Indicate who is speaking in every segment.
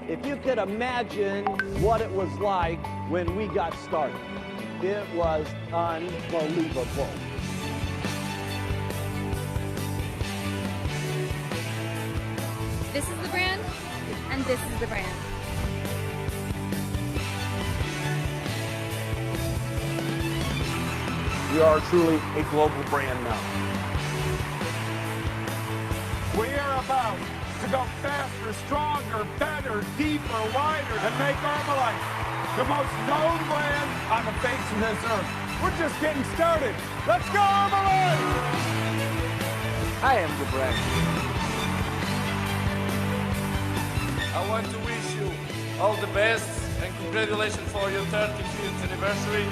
Speaker 1: If you could imagine what it was like when we got started, it was unbelievable.
Speaker 2: This is the brand, and this is the brand.
Speaker 1: We are truly a global brand now.
Speaker 3: We are about to go faster, stronger, better, deeper, wider, and make Herbalife the most known brand on the face of this earth. We're just getting started. Let's go, Herbalife!
Speaker 1: I am the brand.
Speaker 4: I want to wish you all the best and congratulations for your 35th anniversary.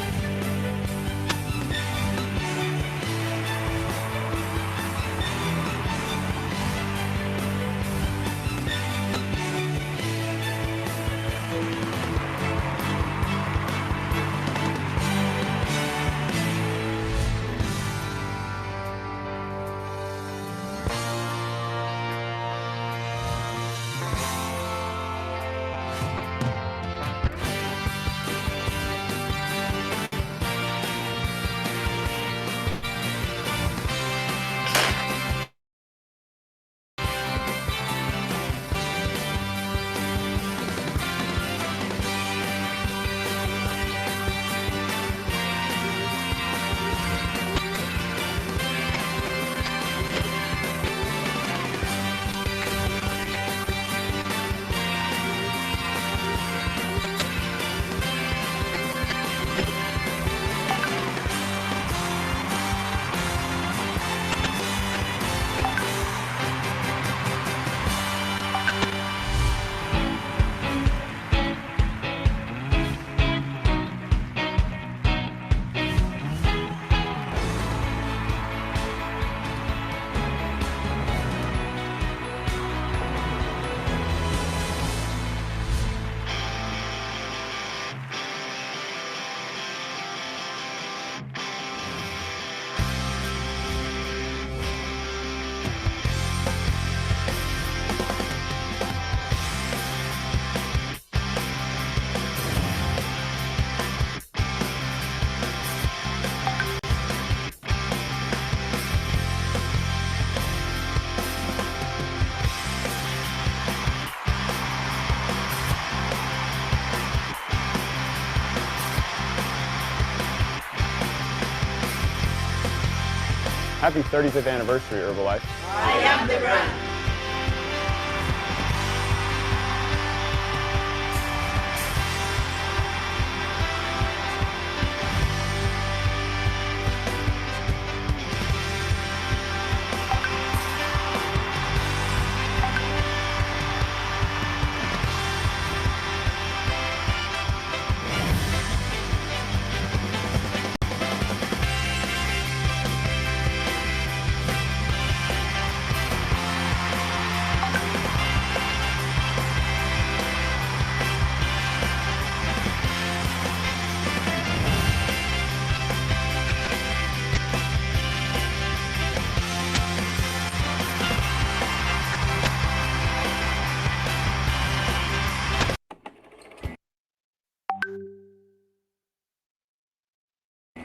Speaker 5: Happy 35th anniversary, Herbalife.
Speaker 6: I am the brand.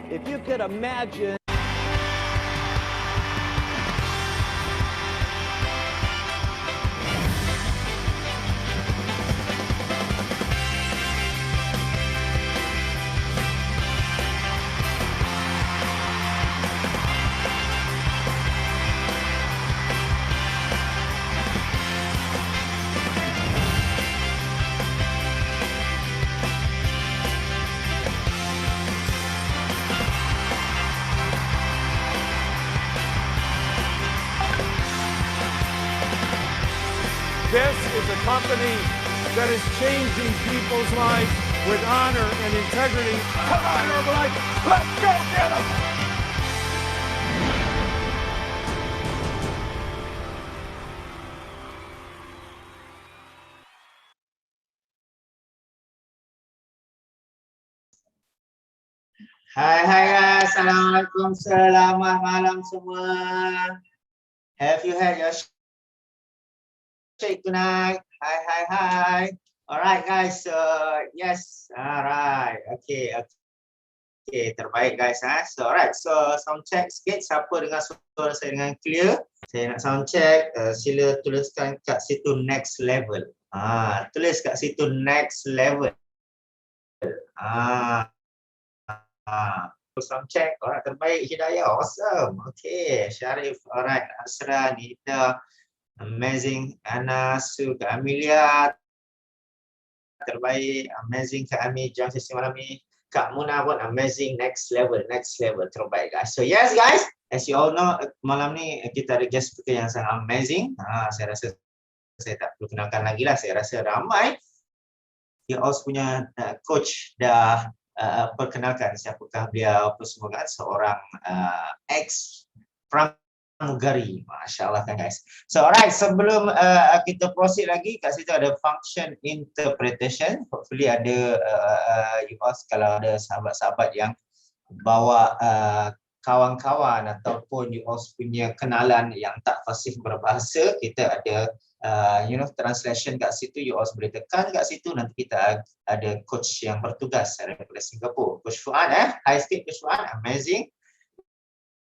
Speaker 1: If you could imagine
Speaker 3: This is a company that is changing people's lives with honor and integrity. Come on, Herbalife, let's go get them!
Speaker 6: Hai guys, Assalamualaikum, selamat malam semua. Have you had your shake tonight? Hi. Alright guys, yes, alright, okay, terbaik guys. So alright, so sound check sikit. Siapa dengar suara saya dengan clear? Saya nak sound check. Sila tuliskan kat situ next level. Tulis kat situ next level. Sound check. Alright, terbaik. Hidayah, awesome. Okay, Syarif, alright. Asra, Nita, amazing. Ana, Su, Kak Amelia, terbaik. Amazing Kak Ami, jam sesi malam ni. Kak Muna pun amazing, next level, terbaik guys. So yes guys, as you all know, malam ni kita ada guest speaker yang sangat amazing. Saya rasa saya tak perlu kenalkan lagi lah. Saya rasa ramai you all punya coach dah perkenalkan siapakah beliau apa semua kan. Seorang ex pramugari, Masya Allah kan guys. So alright, sebelum kita proceed lagi, kat situ ada function interpretation. Hopefully ada you all, kalau ada sahabat-sahabat yang bawa kawan-kawan ataupun you all punya kenalan yang tak fasih berbahasa, kita ada translation kat situ. You all boleh tekan kat situ, nanti kita ada coach yang bertugas daripada Singapura, Coach Fuad. Hi sikit Coach Fuad, amazing.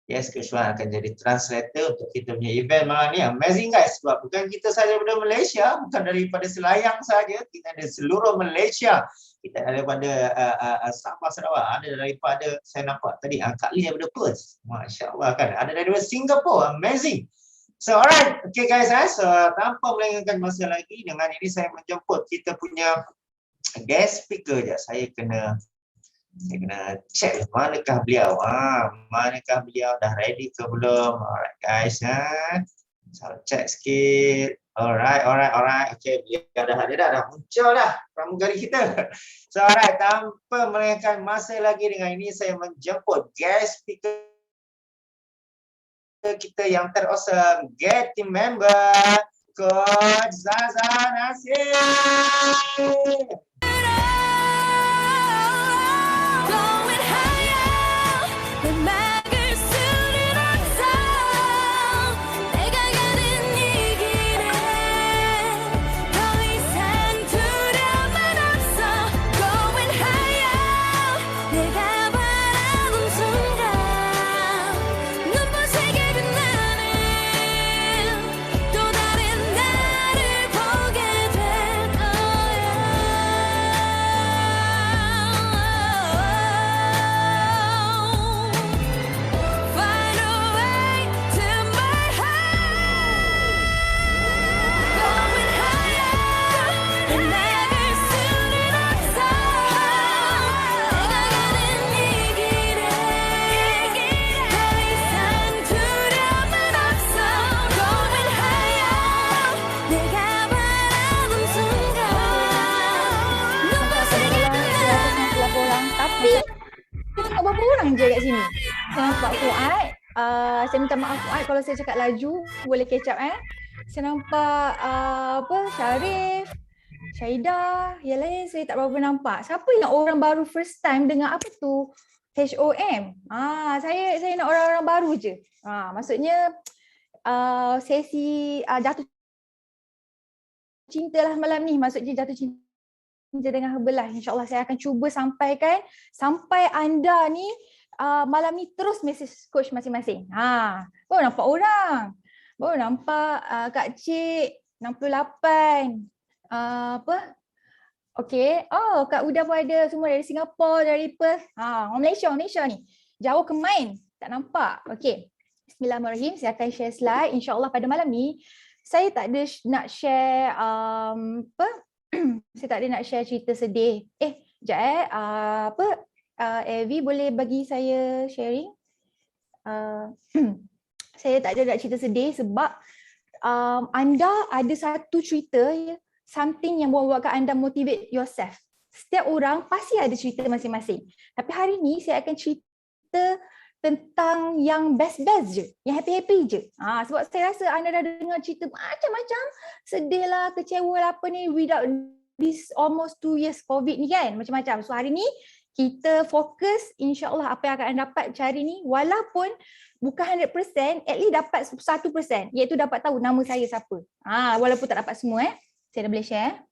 Speaker 6: Yes, Coach Fuad akan jadi translator untuk kita punya event malam ni. Amazing guys, sebab bukan kita saja daripada Malaysia, bukan daripada Selayang saja, kita ada seluruh Malaysia. Kita ada daripada Sabah, Sarawak, ada daripada, saya nampak tadi Kak Lee daripada Perth, Masya Allah kan, ada daripada Singapura, amazing. So alright, okay guys, so tanpa melengahkan masa lagi, dengan ini saya menjemput kita punya guest speaker je. Saya kena check manakah beliau. Manakah beliau, dah ready ke belum? Alright guys, so check sikit. Alright. Okay, beliau dah muncul dah pramugari kita. So alright, tanpa melengahkan masa lagi, dengan ini saya menjemput guest speaker kita yang terawesome, get team member Coach Zaza Nasir.
Speaker 2: Berapa orang je kat sini? Saya nampak Fuad. Saya minta maaf Fuad kalau saya cakap laju, boleh catch up Saya nampak Syarif, Syaidah, yang lain saya tak berapa nampak. Siapa yang orang baru first time dengar apa tu HOM? Saya nak orang-orang baru je. Maksudnya sesi jatuh cinta lah malam ni. Maksudnya jatuh cinta dengan Herbalife. InsyaAllah saya akan cuba sampaikan sampai anda ni malam ni terus mesej coach masing-masing. Baru nampak orang. Baru nampak Kak Cik 68. Okey. Oh, Kak Uda pun ada, semua dari Singapura, dari Perth. Orang Malaysia ni. Jauh ke main. Tak nampak. Okey. Bismillahirrahmanirrahim. Saya akan share slide. InsyaAllah pada malam ni saya tak ada nak share saya tak ada nak share cerita sedih. Sekejap Evie boleh bagi saya sharing? Saya tak ada nak cerita sedih sebab anda ada satu cerita, something yang buatkan anda motivate yourself. Setiap orang pasti ada cerita masing-masing. Tapi hari ni saya akan cerita tentang yang best-best je, yang happy-happy je. Sebab saya rasa anda dah dengar cerita macam-macam, sedih lah, kecewa lah, apa ni, without this almost 2 years COVID ni kan, macam-macam. So hari ni kita fokus, insyaAllah apa yang akan anda dapat hari ni, walaupun bukan 100%, at least dapat 1%, iaitu dapat tahu nama saya siapa. Walaupun tak dapat semua saya dah boleh share.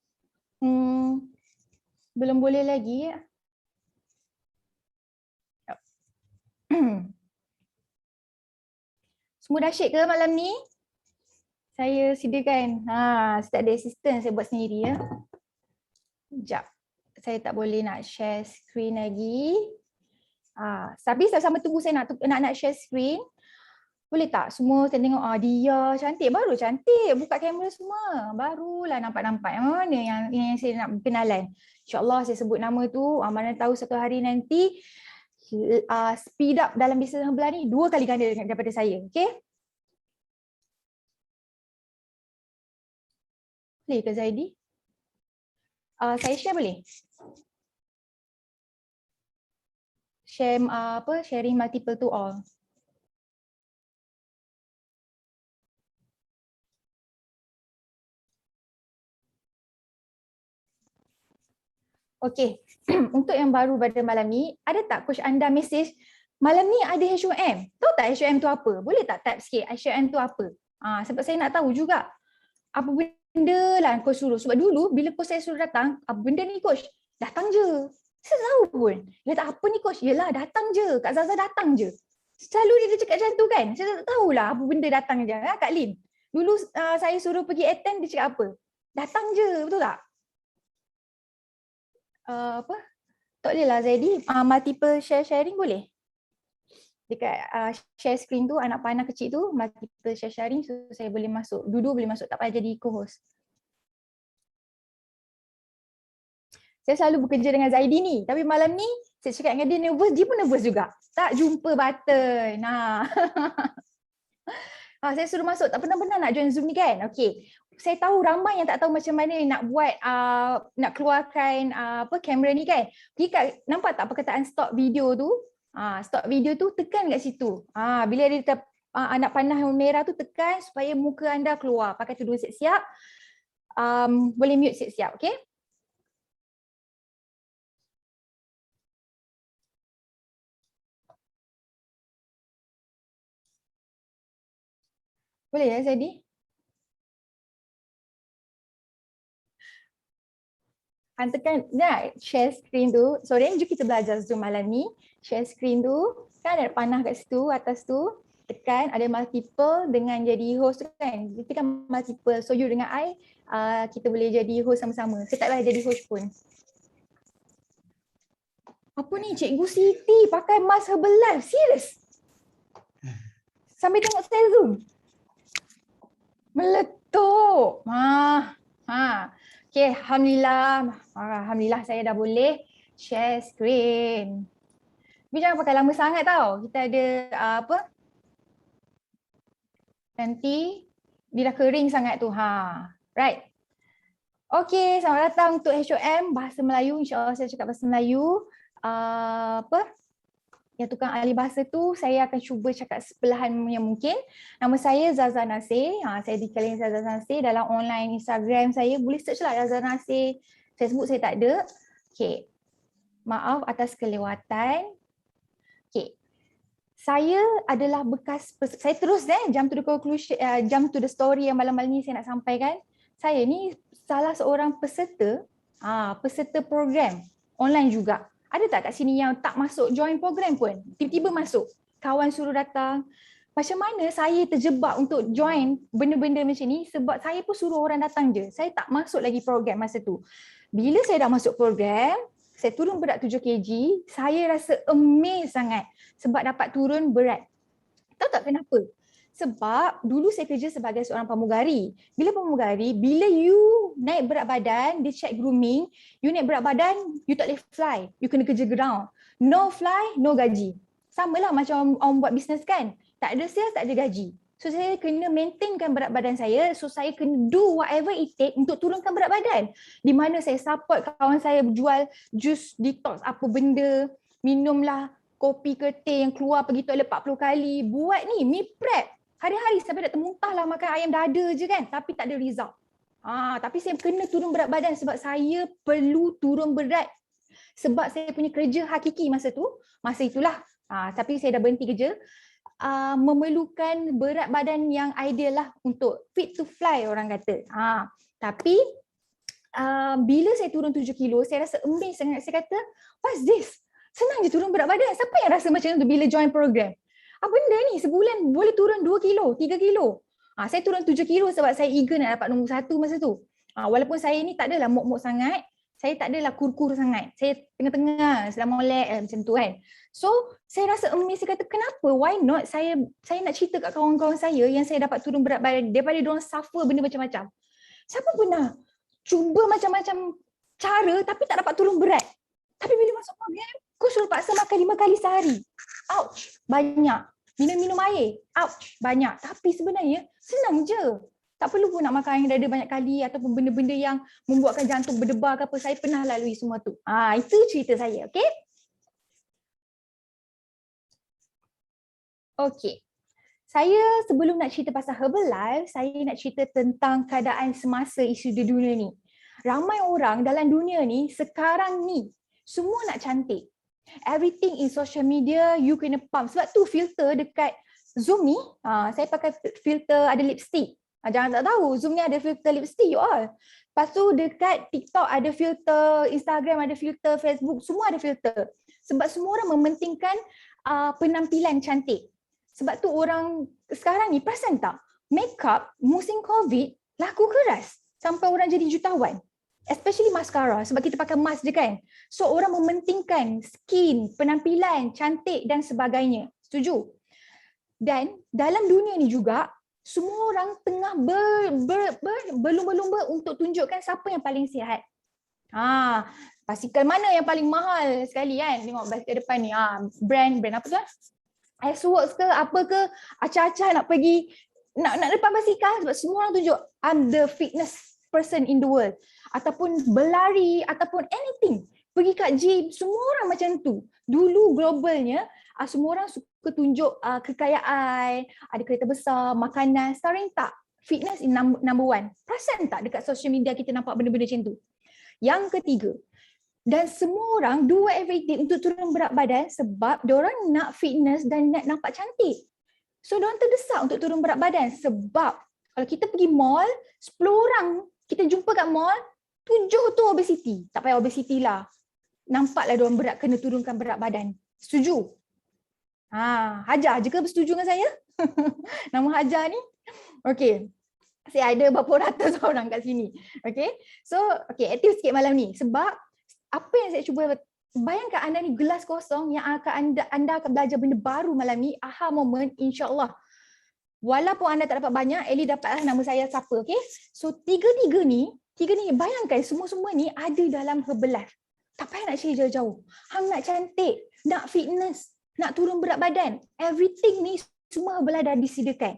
Speaker 2: Belum boleh lagi. Semua dah syek ke malam ni? Saya sediakan. Saya ada assistant, saya buat sendiri ya. Sekejap. Saya tak boleh nak share screen lagi. Tapi sama-sama tunggu saya nak share screen. Boleh tak? Semua saya tengok dia cantik, baru cantik. Buka kamera semua. Barulah nampak-nampak yang mana yang saya nak berkenalan. InsyaAllah saya sebut nama tu. Mana tahu satu hari nanti speed up dalam bisnes sebelah ni 2 kali ganda daripada saya. Okay? Boleh ke Zaidi? Saya share boleh? Share sharing multiple to all. Okey. Untuk yang baru pada malam ni, ada tak coach anda message malam ni ada HOM? Tahu tak HOM tu apa? Boleh tak type sikit HOM tu apa? Sebab saya nak tahu juga. Apa benda lah coach suruh. Sebab dulu bila coach saya suruh datang, apa benda ni coach? Datang je. Saya tahu pun. Dia tak apa ni coach? Yelah datang je. Kak Zaza datang je. Selalu dia cakap macam tu kan. Saya tak tahulah apa benda datang je. Kak Lim. Dulu saya suruh pergi attend, dia cakap apa? Datang je. Betul tak? Tak boleh lah Zaidi. Multiple sharing boleh? Dekat share screen tu, anak panah kecil tu, multiple sharing, so saya boleh masuk. Dulu boleh masuk, tak payah jadi co-host. Saya selalu bekerja dengan Zaidi ni, tapi malam ni saya cakap dengan dia nervous, dia pun nervous juga. Tak jumpa button. Saya suruh masuk, tak pernah-pernah nak join Zoom ni kan? Okey. Saya tahu ramai yang tak tahu macam mana nak buat, nak keluarkan kamera ni kan. Nampak tak perkataan stop video tu? Stop video tu tekan kat situ. Bila ada anak panah yang merah tu tekan supaya muka anda keluar. Pakai tudung siap-siap. Boleh mute siap-siap, okey? Boleh ya Zaidi? Tekan share screen tu. Sorry, jom kita belajar Zoom malam ni. Share screen tu, kan ada panah kat situ, atas tu. Tekan, ada multiple dengan jadi host tu kan. Kita kan multiple. So you dengan I, kita boleh jadi host sama-sama. Saya tak payah jadi host pun. Apa ni Cikgu Siti pakai mask Herbalife? Serius? Sambil tengok saya Zoom. Meletup. Okay, Alhamdulillah saya dah boleh share screen. Tapi jangan pakai lama sangat tau. Kita ada nanti dia dah kering sangat tu. Right. Okay, selamat datang untuk HOM Bahasa Melayu. InsyaAllah saya cakap Bahasa Melayu. Yang tukang ahli bahasa tu saya akan cuba cakap sepelahan yang mungkin. Nama saya Zaza Nasir. Saya dikenali Zaza Nasir dalam online Instagram saya. Boleh search lah Zaza Nasir. Facebook saya tak ada. Okay. Maaf atas kelewatan. Okay. Saya adalah bekas, saya terus jump to the conclusion, jump to the story yang malam-malam ni saya nak sampaikan. Saya ni salah seorang peserta program online juga. Ada tak kat sini yang tak masuk join program pun? Tiba-tiba masuk. Kawan suruh datang. Macam mana saya terjebak untuk join benda-benda macam ni sebab saya pun suruh orang datang je. Saya tak masuk lagi program masa tu. Bila saya dah masuk program, saya turun berat 7 kg. Saya rasa amazed sangat sebab dapat turun berat. Tahu tak kenapa? Sebab dulu saya kerja sebagai seorang pramugari. Bila pramugari, bila you naik berat badan, dia check grooming, you naik berat badan, you tak boleh fly. You kena kerja ground. No fly, no gaji. Sama lah macam orang buat bisnes kan. Tak ada sales, tak ada gaji. So saya kena maintainkan berat badan saya. So saya kena do whatever it take untuk turunkan berat badan. Di mana saya support kawan saya berjual jus detox apa benda. Minumlah kopi ketil yang keluar pergi toilet 40 kali. Buat ni, meal prep. Hari-hari sampai nak termuntah lah makan ayam dada je kan. Tapi tak ada result. Tapi saya kena turun berat badan sebab saya perlu turun berat. Sebab saya punya kerja hakiki masa tu. Masa itulah. Tapi saya dah berhenti kerja. Memerlukan berat badan yang ideal lah untuk fit to fly orang kata. Tapi bila saya turun 7 kilo, saya rasa amazed sangat. Saya kata, what's this? Senang je turun berat badan. Siapa yang rasa macam tu bila join program? Apa benda ni? Sebulan boleh turun 2 kilo, 3 kilo. Saya turun 7 kilo sebab saya eager nak dapat nombor 1 masa tu. Walaupun saya ni tak adalah mok-mok sangat, saya tak adalah kur-kur sangat. Saya tengah-tengah, sedang molek macam tu kan. So, saya rasa amazed, saya kata kenapa? Why not? Saya nak cerita kat kawan-kawan saya yang saya dapat turun berat badan daripada diorang suffer benda macam-macam. Siapa pernah cuba macam-macam cara tapi tak dapat turun berat? Tapi bila masuk program, kau suruh paksa makan 5 kali sehari. Ouch, banyak. Minum air. Ouch, banyak. Tapi sebenarnya senang je. Tak perlu pun nak makan yang ada banyak kali ataupun benda-benda yang membuatkan jantung berdebar ke apa. Saya pernah lalui semua tu. Itu cerita saya, okey? Okey. Saya sebelum nak cerita pasal Herbalife, saya nak cerita tentang keadaan semasa isu di dunia ni. Ramai orang dalam dunia ni sekarang ni semua nak cantik. Everything in social media you kena pump. Sebab tu filter dekat Zoom ni, saya pakai filter ada lipstick. Jangan tak tahu, Zoom ni ada filter lipstick you all. Lepas tu dekat TikTok ada filter, Instagram ada filter, Facebook semua ada filter. Sebab semua orang mementingkan penampilan cantik. Sebab tu orang sekarang ni perasan tak? Makeup musim COVID laku keras sampai orang jadi jutawan. Especially mascara sebab kita pakai mask je kan. So orang mementingkan skin, penampilan, cantik dan sebagainya. Setuju? Dan dalam dunia ni juga semua orang tengah berlumba-lumba untuk tunjukkan siapa yang paling sihat. Basikal mana yang paling mahal sekali kan? Tengok basikal depan ni. Brand apa tu? Iceworks ke apa ke, acah-acah nak pergi nak depan basikal sebab semua orang tunjuk I'm the fitness person in the world. Ataupun berlari ataupun anything. Pergi kat gym, semua orang macam tu. Dulu globalnya semua orang suka tunjuk kekayaan, ada kereta besar, makanan. Sekarang tak. Fitness is number one. Perasan tak dekat social media kita nampak benda-benda macam tu? Yang ketiga, dan semua orang do whatever it takes untuk turun berat badan sebab diorang nak fitness dan nak nampak cantik. So diorang terdesak untuk turun berat badan sebab kalau kita pergi mall, 10 orang kita jumpa kat mall, 7 tu obesity. Tak payah obesity lah. Nampaklah diorang berat kena turunkan berat badan. Setuju? Hajar je ke bersetuju dengan saya? Nama Hajar ni? Okay. Saya ada berapa ratus orang kat sini. Okay. So, aktif sikit malam ni. Sebab apa yang saya cuba, bayangkan anda ni gelas kosong yang anda akan belajar benda baru malam ni, aha moment, insyaAllah. Walaupun anda tak dapat banyak, Ellie dapatlah nama saya siapa, okay? So tiga ni, bayangkan semua ni ada dalam Herbalife. Tak payah nak cari jauh-jauh. Hang nak cantik, nak fitness, nak turun berat badan, everything ni semua Herbalife dah disediakan.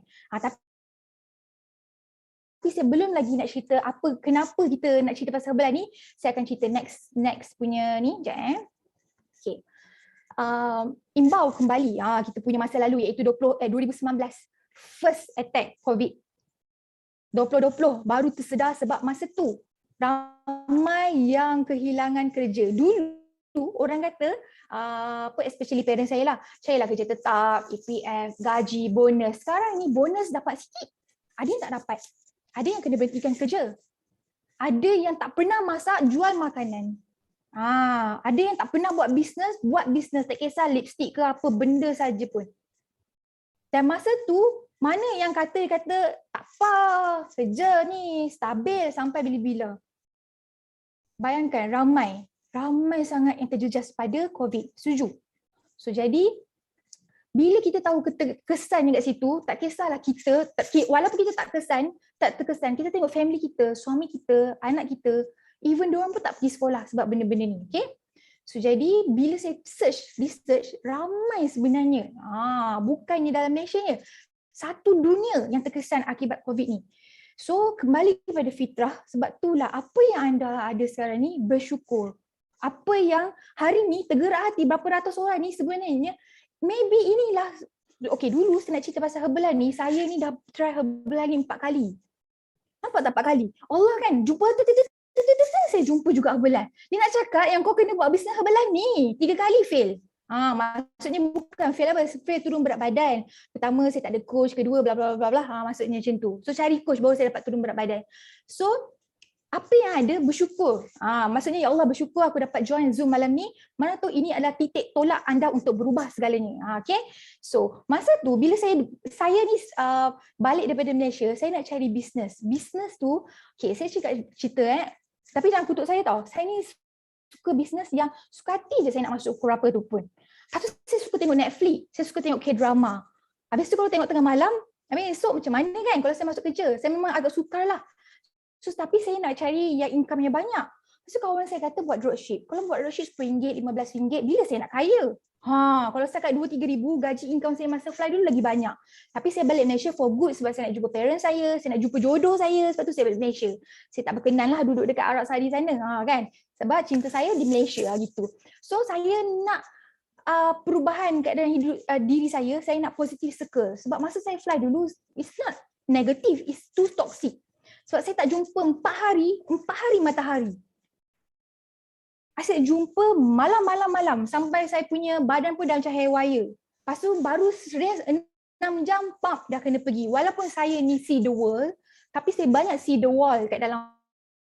Speaker 2: Tapi saya belum lagi nak cerita kenapa kita nak cerita pasal Herbalife ni. Saya akan cerita next punya ni. Sekejap Okay. Imbau kembali kita punya masa lalu iaitu 2019. First attack COVID. 2020 baru tersedar sebab masa tu ramai yang kehilangan kerja. Dulu orang kata, especially parents saya lah, carilah kerja tetap, EPF, gaji, bonus. Sekarang ni bonus dapat sikit. Ada yang tak dapat. Ada yang kena berhentikan kerja. Ada yang tak pernah masak, jual makanan. Ada yang tak pernah buat bisnes, tak kisah lipstick ke apa benda saja pun. Dan masa tu, mana yang kata tak apa, kerja ni stabil sampai bila-bila. Bayangkan ramai sangat yang terjejas pada COVID. Setuju? So jadi, bila kita tahu kesannya kat situ, tak kisahlah kita, walaupun kita tak terkesan, kita tengok family kita, suami kita, anak kita, even diorang pun tak pergi sekolah sebab benda-benda ni. Okay? So jadi bila saya research, ramai sebenarnya. Bukannya dalam Malaysia je. Satu dunia yang terkesan akibat COVID ni. So kembali kepada fitrah, sebab itulah apa yang anda ada sekarang ni bersyukur. Apa yang hari ni tergerak hati berapa ratus orang ni sebenarnya, maybe inilah, dulu saya nak cerita pasal Herbalife ni, saya ni dah try Herbalife ni 4 kali. Nampak tak 4 kali? Allah kan, jumpa saya jumpa juga Herbalife. Dia nak cakap yang kau kena buat bisnes Herbalife ni 3 kali fail. Maksudnya bukan fail apa, fail turun berat badan. Pertama saya tak ada coach, kedua bla bla bla bla. Maksudnya macam tu. So cari coach baru saya dapat turun berat badan. So apa yang ada bersyukur. Maksudnya ya Allah bersyukur aku dapat join Zoom malam ni. Mana tu ini adalah titik tolak anda untuk berubah segalanya. Okay. So masa tu bila saya ni balik daripada Malaysia, saya nak cari bisnes. Bisnes tu, okay, saya cerita tapi jangan kutuk saya tau. Saya ni suka bisnes yang suka hati je saya nak masuk pukul apa tu pun. Lepas tu saya suka tengok Netflix, saya suka tengok K-drama. Habis tu kalau tengok tengah malam, esok macam mana kan kalau saya masuk kerja. Saya memang agak sukar lah. So, tapi saya nak cari yang income yang banyak. So kawan saya kata buat dropship. Kalau buat dropship RM10, RM15, bila saya nak kaya? Kalau setakat 2-3 ribu, gaji income saya masa fly dulu lagi banyak. Tapi saya balik Malaysia for good sebab saya nak jumpa parents saya nak jumpa jodoh saya, sebab tu saya balik Malaysia. Saya tak berkenan lah duduk dekat Arab Saudi sana, kan? Sebab cinta saya di Malaysia lah gitu. So saya nak perubahan kat dalam hidup diri saya nak positive circle. Sebab masa saya fly dulu, it's not negative, it's too toxic. Sebab saya tak jumpa 4 hari matahari. Asyik jumpa malam sampai saya punya badan pun dah macam hair wire. Lepas tu baru rest 6 jam, dah kena pergi. Walaupun saya ni see the world, tapi saya banyak see the wall kat dalam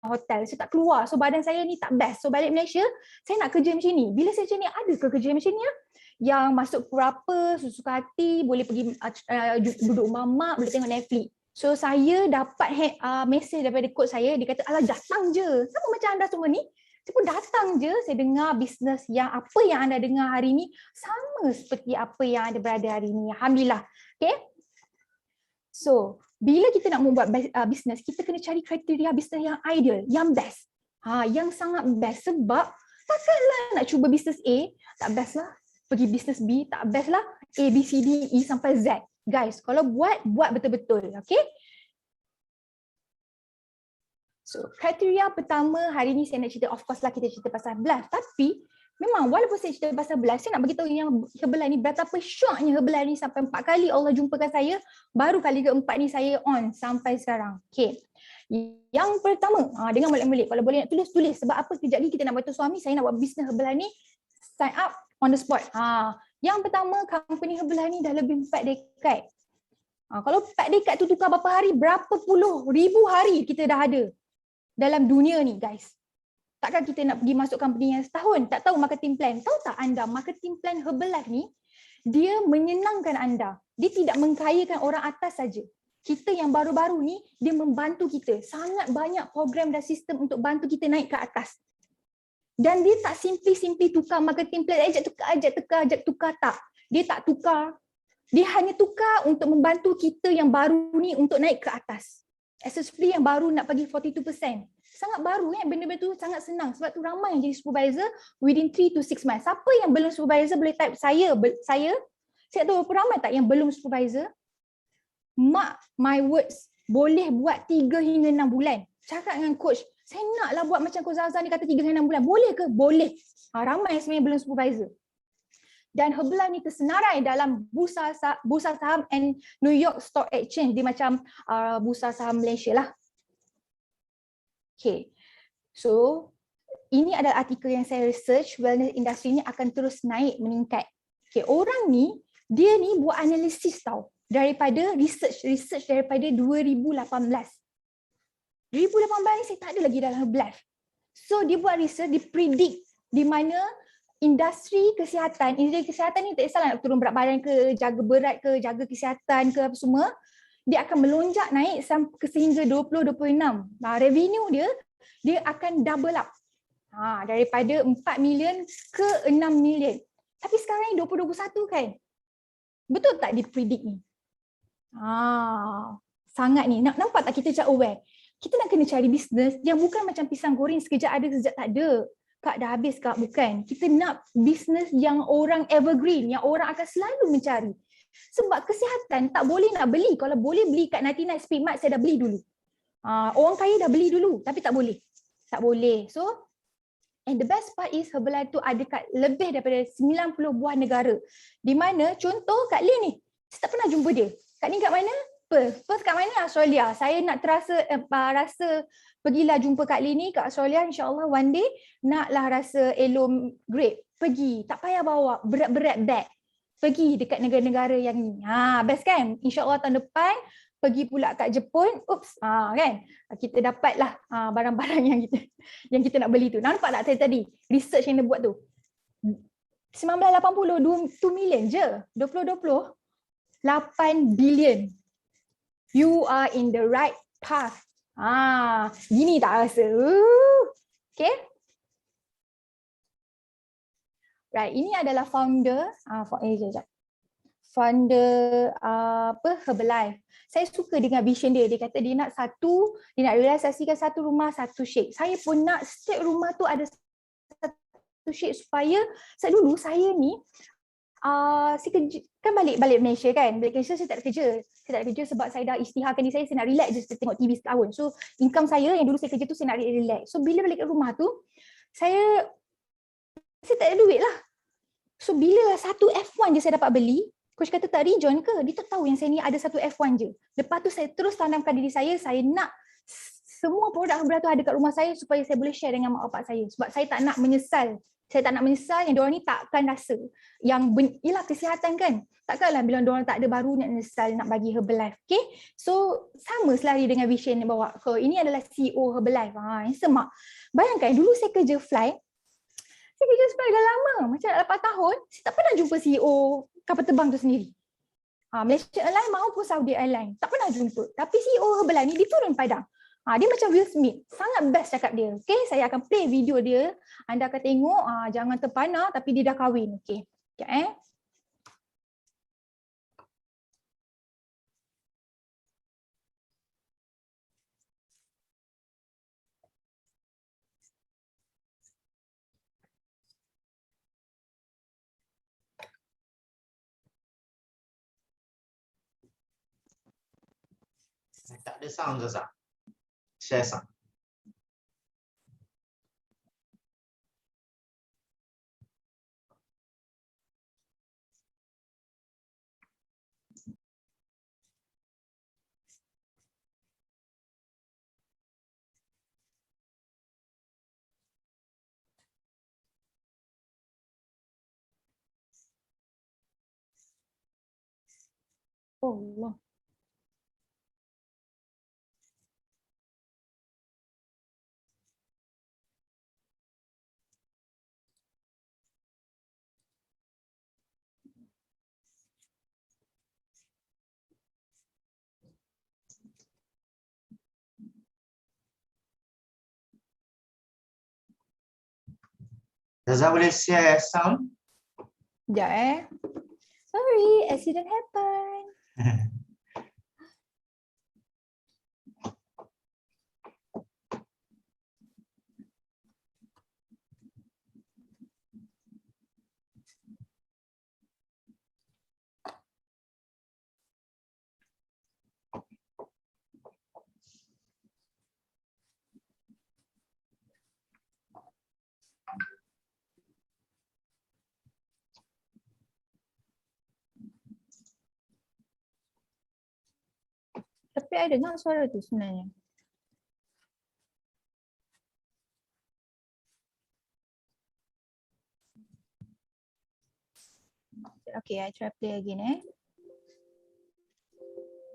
Speaker 2: hotel. Saya tak keluar. So badan saya ni tak best. So balik Malaysia, saya nak kerja macam ni. Bila saya macam ni, ada ke kerja macam ni? Yang masuk berapa, suka hati, boleh pergi duduk mamak, boleh tengok Netflix. So saya dapat mesej daripada coach saya, dia kata, alah datang je. Sama macam anda semua ni. Saya pun datang je, saya dengar bisnes yang apa yang anda dengar hari ni, sama seperti apa yang anda berada hari ni. Alhamdulillah. Okay. So, bila kita nak membuat bisnes, kita kena cari kriteria bisnes yang ideal, yang best. Yang sangat best. Sebab takkanlah nak cuba bisnes A, tak best lah. Pergi bisnes B, tak best lah. A, B, C, D, E sampai Z. Guys, kalau buat betul-betul, okay? So, kriteria pertama hari ni saya nak cerita, of course lah kita cerita pasal Herbalife. Tapi, memang walaupun saya cerita pasal Herbalife, saya nak beritahu yang Herbalife ni betapa syoknya Herbalife ni sampai 4 kali Allah jumpakan saya, baru kali keempat ni saya on sampai sekarang. Okay. Yang pertama, dengan molek-molek, kalau boleh nak tulis. Sebab apa, kejap ni kita nak beritahu suami, saya nak buat bisnes Herbalife ni, sign up on the spot. Yang pertama, company Herbalife ni dah lebih 4 dekad. Kalau 4 dekad tu tukar berapa hari, berapa puluh ribu hari kita dah ada dalam dunia ni, guys. Takkan kita nak pergi masuk company yang setahun, tak tahu marketing plan. Tahu tak anda, marketing plan Herbalife ni, dia menyenangkan anda. Dia tidak mengkayakan orang atas saja. Kita yang baru-baru ni, dia membantu kita. Sangat banyak program dan sistem untuk bantu kita naik ke atas. Dan dia tak simply tukar marketing plan, ajak tukar, tak. Dia tak tukar. Dia hanya tukar untuk membantu kita yang baru ni untuk naik ke atas. Especially yang baru nak bagi 42%. Sangat baru benda-benda tu sangat senang. Sebab tu ramai yang jadi supervisor within 3 to 6 months. Siapa yang belum supervisor boleh type saya tak tahu berapa ramai tak yang belum supervisor. Mark my words, boleh buat 3 hingga 6 bulan. Cakap dengan coach, saya naklah buat macam Coach Zaza ni kata 3 hingga 6 bulan. Boleh ke? Boleh. Ramai sebenarnya belum supervisor. Dan Herbalife ni tersenarai dalam bursa saham and New York Stock Exchange. Dia macam bursa saham Malaysia lah. Okay. So, ini adalah artikel yang saya research. Wellness industry ni akan terus naik, meningkat. Okay, orang ni, dia ni buat analisis tau. Daripada research daripada 2018. 2018 ni saya tak ada lagi dalam Herbalife. So dia buat research, dia predict di mana industri kesihatan ni tak kisahlah nak turun berat badan ke, jaga berat ke, jaga kesihatan ke apa semua, dia akan melonjak naik sampai sehingga 2026. Revenue dia akan double up. Daripada 4 million ke 6 million. Tapi sekarang ni 2021 kan. Betul tak dipredict ni? Sangat ni. Nampak tak kita macam aware? Kita nak kena cari bisnes yang bukan macam pisang goreng sekejap ada sekejap tak ada. Kak dah habis kak, bukan. Kita nak bisnes yang orang evergreen, yang orang akan selalu mencari. Sebab kesihatan tak boleh nak beli. Kalau boleh beli kat 99 Speedmart, saya dah beli dulu. Orang kaya dah beli dulu, tapi tak boleh. Tak boleh. So, and the best part is Herbalife tu ada kat lebih daripada 90 buah negara. Di mana contoh Kak Lin ni, saya tak pernah jumpa dia. Kak Lin kat mana? Perth kat mana? Australia. Saya nak rasa pergilah jumpa Kak Lin ni kat Australia, insyaAllah one day naklah rasa elom grape. Pergi, tak payah bawa berat-berat bag. Pergi dekat negara-negara yang ni. Best kan? InsyaAllah tahun depan pergi pula kat Jepun, kan, kita dapatlah barang-barang yang kita nak beli tu. Nampak tak tadi research yang dia buat tu? 1980, 2 million je. 2020, 8 billion. You are in the right path. Gini tak rasa? Okay. Right, ini adalah founder, founder Herbalife. Saya suka dengan vision dia. Dia kata dia nak realisasikan satu rumah, satu shake. Saya pun nak setiap rumah tu ada satu shake supaya dulu saya ni saya kerja, kan balik Malaysia kan. Balik Malaysia saya tak ada kerja. Saya tak ada kerja sebab saya dah isytiharkan diri saya nak relax je tengok TV setahun. So income saya yang dulu saya kerja tu saya nak relax. So bila balik ke rumah tu saya tak ada duit lah. So bila satu F1 je saya dapat beli, coach kata tak rejoin ke? Dia tak tahu yang saya ni ada satu F1 je. Lepas tu saya terus tanamkan diri saya nak semua produk Herbalife tu ada kat rumah saya supaya saya boleh share dengan mak bapak saya. Sebab saya tak nak menyesal. Saya tak nak menyesal yang diorang ni takkan rasa. Yang ialah kesihatan kan. Takkanlah bila diorang tak ada baru nak menyesal nak bagi Herbalife. Okay? So sama selari dengan vision yang bawa. Ini adalah CEO Herbalife. Yang semak. Bayangkan dulu saya kerja flight. Saya kerja flight dah lama. Macam 8 tahun. Saya tak pernah jumpa CEO kapal terbang tu sendiri. Malaysia Airlines maupun Saudi Airlines. Tak pernah jumpa. Tapi CEO Herbalife ni dia turun padang. Dia macam Will Smith. Sangat best cakap dia. Okay, saya akan play video dia. Anda akan tengok. Jangan terpana tapi dia dah kahwin. Okay. Sekejap
Speaker 6: Tak ada sound Zaza. Share sound.
Speaker 2: Oh Allah.
Speaker 6: Zaza boleh share sound?
Speaker 2: Sekejap Sorry, accident happen. Tapi I dengar suara tu sebenarnya. Okay, I try play again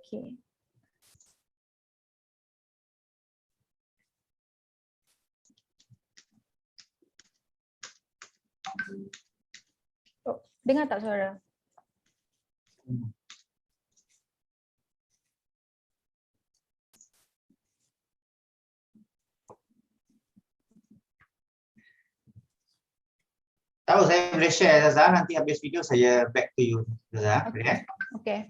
Speaker 2: Okay. Oh, dengar tak suara?
Speaker 6: Tahu saya boleh share Zaza, nanti habis video saya back to you Zaza.
Speaker 2: Okay. Okay.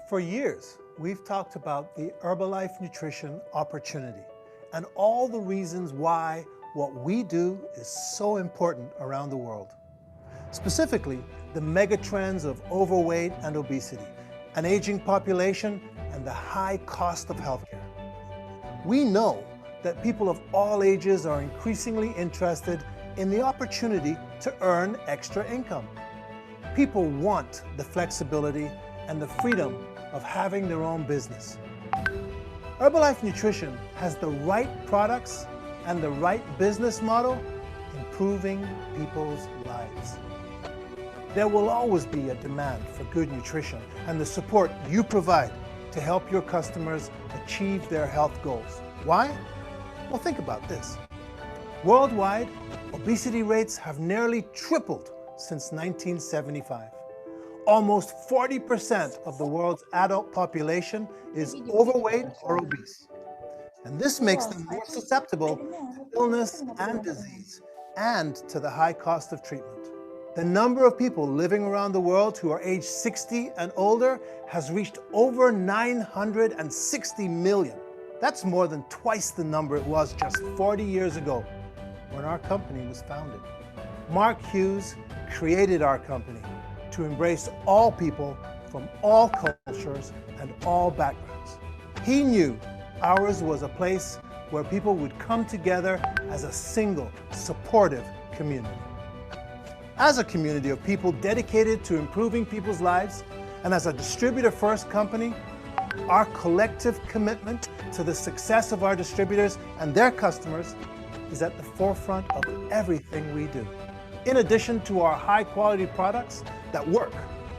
Speaker 7: For years, we've talked about the Herbalife Nutrition opportunity and all the reasons why what we do is so important around the world. Specifically, the mega trends of overweight and obesity, an aging population, and the high cost of healthcare. We know that people of all ages are increasingly interested in the opportunity to earn extra income. People want the flexibility and the freedom of having their own business. Herbalife Nutrition has the right products and the right business model, improving people's lives. There will always be a demand for good nutrition and the support you provide to help your customers achieve their health goals. Why? Well, think about this. Worldwide, obesity rates have nearly tripled since 1975. Almost 40% of the world's adult population is overweight or obese. And this makes them more susceptible to illness and disease and to the high cost of treatment. The number of people living around the world who are age 60 and older has reached over 960 million. That's more than twice the number it was just 40 years ago when our company was founded. Mark Hughes created our company to embrace all people from all cultures and all backgrounds. He knew ours was a place where people would come together as a single, supportive community. As a community of people dedicated to improving people's lives, and as a distributor-first company, our collective commitment to the success of our distributors and their customers is at the forefront of everything we do. In addition to our high-quality products that work,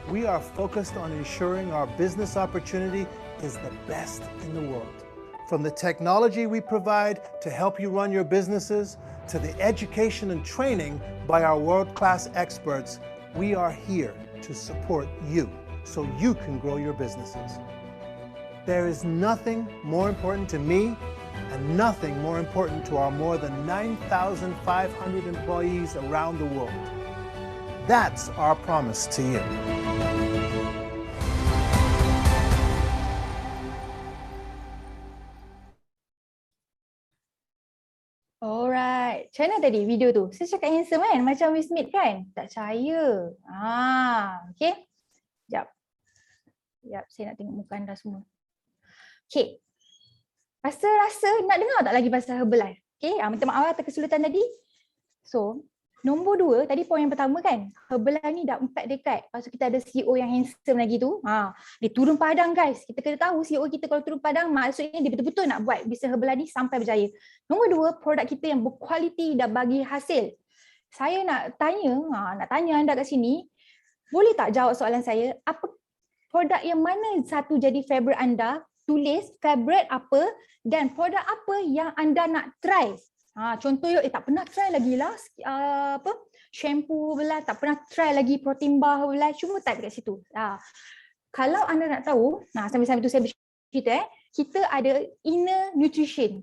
Speaker 7: we are focused on ensuring our business opportunity is the best in the world. From the technology we provide to help you run your businesses, to the education and training by our world-class experts, we are here to support you so you can grow your businesses. There is nothing more important to me and nothing more important to our more than 9,500 employees around the world. That's our promise to you.
Speaker 2: Alright, macam mana tadi video tu? Saya cakap handsome kan? Macam Will Smith kan? Tak percaya. Okay. Sekejap. Sekejap, saya nak tengok muka anda semua. Okay. Rasa nak dengar tak lagi pasal Herbalife? Okay, minta maaf atas kesulitan tadi. So, nombor 2, tadi poin yang pertama kan, Herbalife ni dah 4 dekad. Lepas tu kita ada CEO yang handsome lagi tu. Dia turun padang guys. Kita kena tahu CEO kita kalau turun padang, maksudnya dia betul-betul nak buat bisnes Herbalife ni sampai berjaya. Nombor 2, produk kita yang berkualiti dan bagi hasil. Saya nak tanya anda kat sini, boleh tak jawab soalan saya? Apa produk yang mana satu jadi favorite anda? Tulis favorite apa dan produk apa yang anda nak try. Contohnya tak pernah try lagi lah shampoo Herbalife, tak pernah try lagi protein bar Herbalife, cuma type kat situ. Kalau anda nak tahu, sambil-sambil tu saya bercerita, kita ada inner nutrition.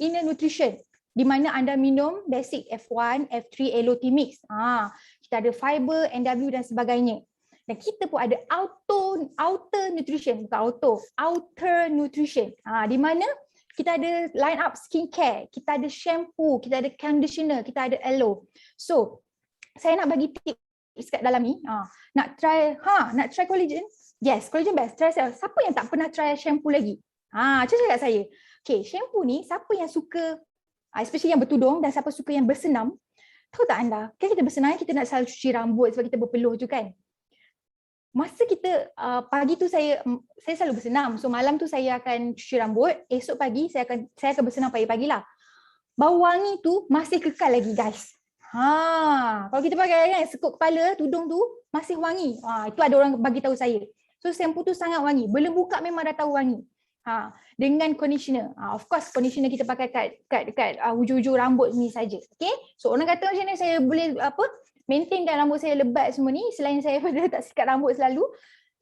Speaker 2: Inner nutrition di mana anda minum basic F1, F3, LOT mix. Kita ada fiber, NW dan sebagainya. Dan kita pun ada outer nutrition, bukan outer nutrition. Di mana kita ada line up skincare, kita ada shampoo, kita ada conditioner, kita ada aloe. So, saya nak bagi tips kat dalam ni. Nak try collagen? Yes, collagen best. Try saya. Siapa yang tak pernah try shampoo lagi? Cuba kat saya. Okay, shampoo ni siapa yang suka, especially yang bertudung dan siapa suka yang bersenam, tahu tak anda? Kan kita bersenam, kita nak selalu cuci rambut sebab kita berpeluh je kan? Masa kita pagi tu saya selalu bersenam. So malam tu saya akan cuci rambut. Esok pagi saya akan bersenam pagi-pagi lah. Bau wangi tu masih kekal lagi guys. Kalau kita pakai kan sekut kepala, tudung tu masih wangi. Itu ada orang bagi tahu saya. So shampoo tu sangat wangi. Belum buka memang dah tahu wangi. Dengan conditioner. Of course conditioner kita pakai kat hujung-hujung rambut ni saja. Okay? So orang kata macam ni saya boleh maintainkan rambut saya lebat semua ni, selain saya pada tak sikat rambut selalu,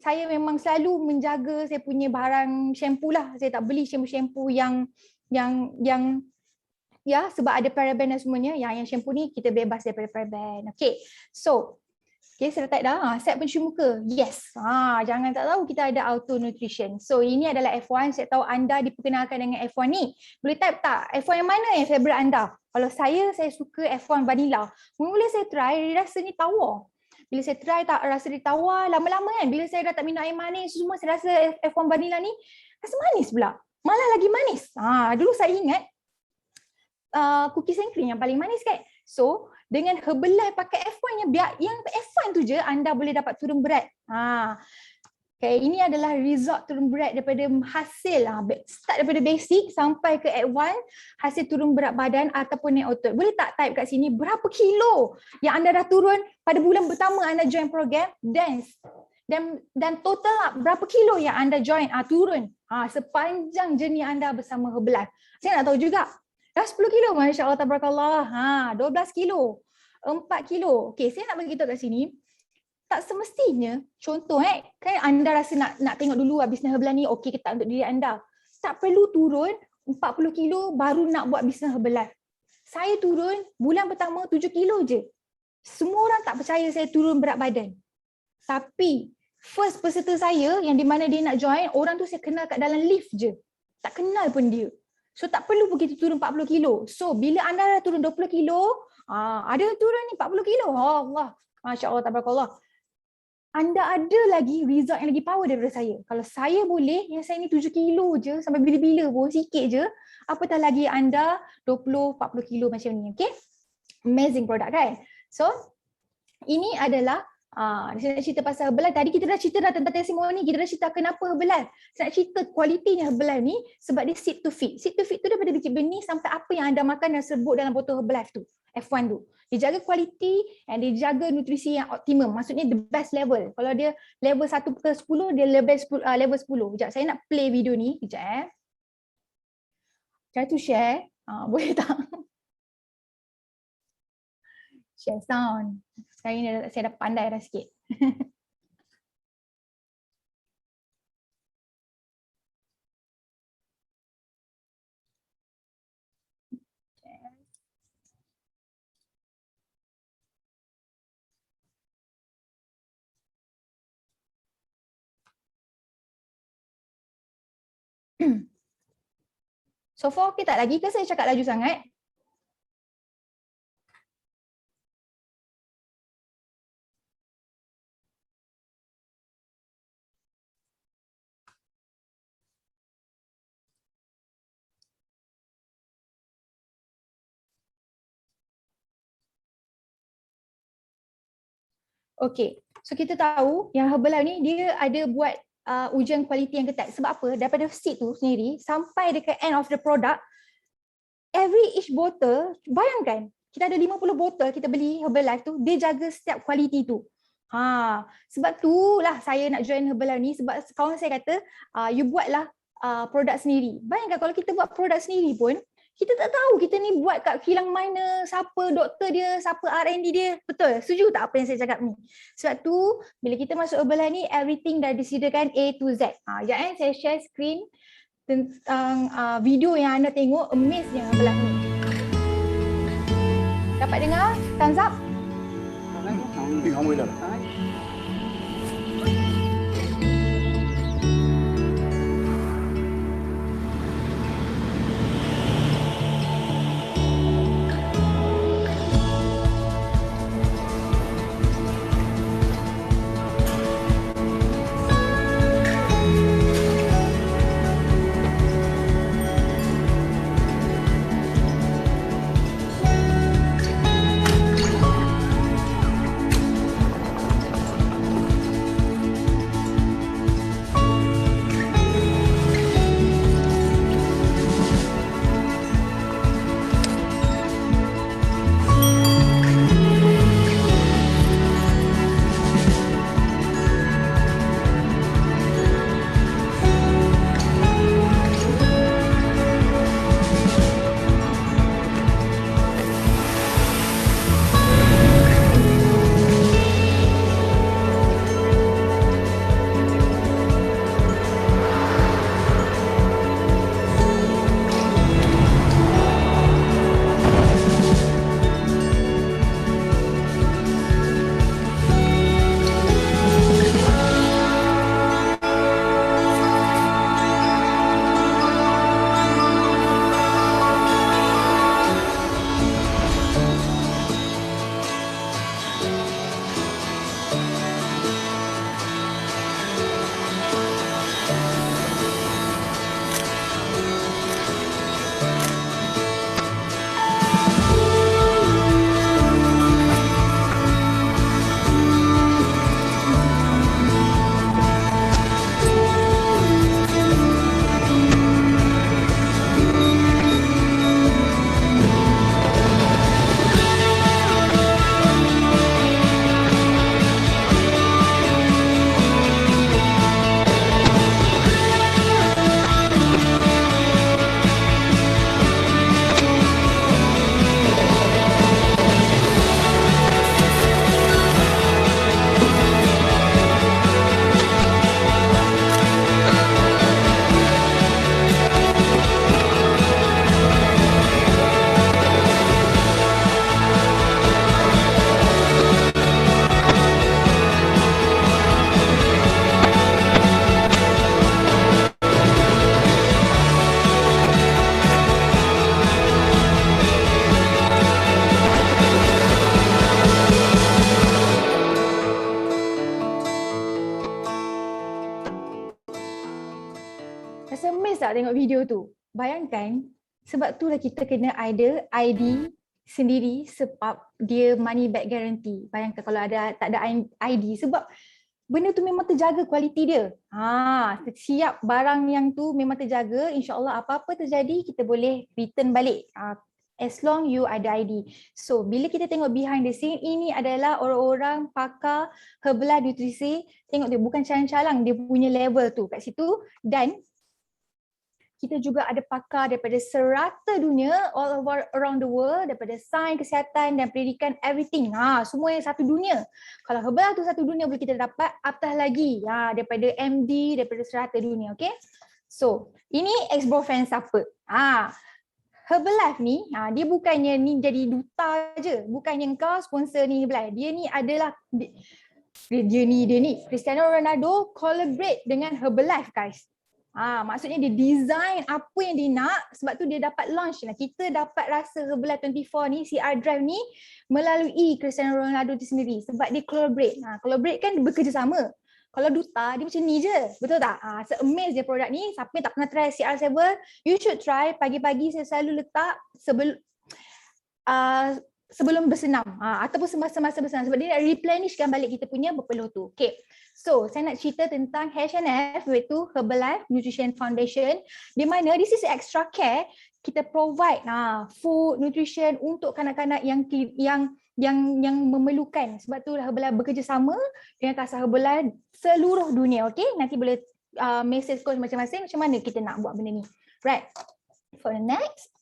Speaker 2: saya memang selalu menjaga saya punya barang shampoo lah. Saya tak beli shampoo yang sebab ada paraben dan semuanya. Yang shampoo ni kita bebas daripada paraben. Okay, so saya letak dah. Set pencuci muka. Yes. Jangan tak tahu kita ada auto nutrition. So ini adalah F1. Saya tahu anda diperkenalkan dengan F1 ni. Boleh type tak? F1 yang mana yang favorite anda? Kalau saya suka F1 vanilla. Mula saya try, rasa ni tawar. Bila saya try tak rasa dia tawar, lama-lama kan. Bila saya dah tak minum air manis, semua saya rasa F1 vanilla ni rasa manis pula. Malah lagi manis. Dulu saya ingat cookies and cream yang paling manis kan. So, dengan Herbalife pakai F1 yang F1 tu je anda boleh dapat turun berat. Okay, ini adalah result turun berat daripada hasil start daripada basic sampai ke advance, hasil turun berat badan ataupun naik otot. Boleh tak type kat sini berapa kilo yang anda dah turun pada bulan pertama anda join program dance, dan total berapa kilo yang anda join turun sepanjang journey anda bersama Herbalife. Saya nak tahu juga. Dah 10 kilo, Masya Allah, tabarakallah. 12 kilo, 4 kilo. Okay, saya nak bagi tahu kat sini. Tak semestinya, contoh kan anda rasa nak tengok dulu bisnes Herbalife ni okey ke tak untuk diri anda. Tak perlu turun 40 kilo baru nak buat bisnes Herbalife. Saya turun bulan pertama 7 kilo je. Semua orang tak percaya saya turun berat badan. Tapi first peserta saya yang di mana dia nak join, orang tu saya kenal kat dalam lift je. Tak kenal pun dia. So tak perlu pun kita turun 40 kilo. So bila anda dah turun 20 kilo, ada turun ni 40 kilo. Allah, Masya Allah, tabarakallah. Anda ada lagi result yang lagi power daripada saya. Kalau saya boleh, yang saya ni 7 kilo je, sampai bila-bila pun, sikit je. Apatah lagi anda 20-40 kilo macam ni, okay? Amazing product kan? So, ini adalah, saya nak cerita pasal Herbalife. Tadi kita dah cerita tentang testimoni, kita dah cerita kenapa Herbalife. Saya nak cerita kualitinya Herbalife ni, sebab dia seed to feed. Seed to feed tu daripada biji benih sampai apa yang anda makan dan serbuk dalam botol Herbalife tu. F1 tu. Dia jaga kualiti dan dia jaga nutrisi yang optimum. Maksudnya the best level. Kalau dia level 1/10, dia level 10. Sekejap, saya nak play video ni. Sekejap Try to share. Boleh tak? Share sound. Sekarang ni saya dah pandai dah sikit. So far okey tak lagi ke saya cakap laju sangat? Okey, so kita tahu yang Herbalife ni dia ada buat ujian kualiti yang ketat. Sebab apa? Daripada seed tu sendiri sampai dekat end of the product, each bottle, bayangkan kita ada 50 botol kita beli Herbalife tu, dia jaga setiap kualiti tu. Sebab tu lah saya nak join Herbalife ni, sebab kawan saya kata you buatlah produk sendiri. Bayangkan kalau kita buat produk sendiri pun, kita tak tahu kita ni buat kat kilang mana, siapa doktor dia, siapa R&D dia. Betul? Setuju tak apa yang saya cakap ni? Sebab tu, bila kita masuk Herbalife ni, everything dah disediakan A to Z. Sekejap saya share screen tentang video yang anda tengok, amaze-nya Herbalife ni. Dapat dengar? Thumbs up?
Speaker 5: Không biết đâu.
Speaker 2: tengok video tu. Bayangkan, sebab itulah kita kena ada ID sendiri sebab dia money back guarantee. Bayangkan kalau tak ada ID sebab benda tu memang terjaga kualiti dia. Siap barang yang tu memang terjaga, insya-Allah apa-apa terjadi kita boleh return balik. As long you ada ID. So, bila kita tengok behind the scene, ini adalah orang-orang pakar Herbalife nutrisi. Tengok dia bukan calang-calang, dia punya level tu kat situ. Dan kita juga ada pakar daripada serata dunia, all over around the world, daripada sains, kesihatan dan pendidikan, everything. Semua yang satu dunia. Kalau Herbalife tu satu dunia boleh kita dapat, apatah lagi daripada MD, daripada serata dunia, okay? So, ini ex-boyfriend siapa? Herbalife ni, dia bukannya ni jadi duta je. Bukannya kau sponsor ni Herbalife. Dia ni adalah, dia ni Cristiano Ronaldo collaborate dengan Herbalife guys. Maksudnya dia design apa yang dia nak, sebab tu dia dapat launch lah. Kita dapat rasa Herbalife 24 ni, CR Drive ni melalui Cristiano Ronaldo tu sendiri. Sebab dia collaborate. Collaborate kan bekerjasama. Kalau duta, dia macam ni je. Betul tak? Se-amaze dia produk ni. Siapa yang tak pernah try CR7, you should try. Pagi-pagi saya selalu letak sebelum bersenam. Ataupun semasa-masa bersenam. Sebab dia nak replenishkan balik kita punya berpeluh tu. Okay. So, saya nak cerita tentang HNF, iaitu Herbalife Nutrition Foundation. Di mana this is extra care. Kita provide food, nutrition untuk kanak-kanak yang memerlukan. Sebab tu Herbalife bekerjasama dengan Kasar Herbalife seluruh dunia. Okay, nanti boleh message coach masing-masing macam mana kita nak buat benda ni. Right, for the next.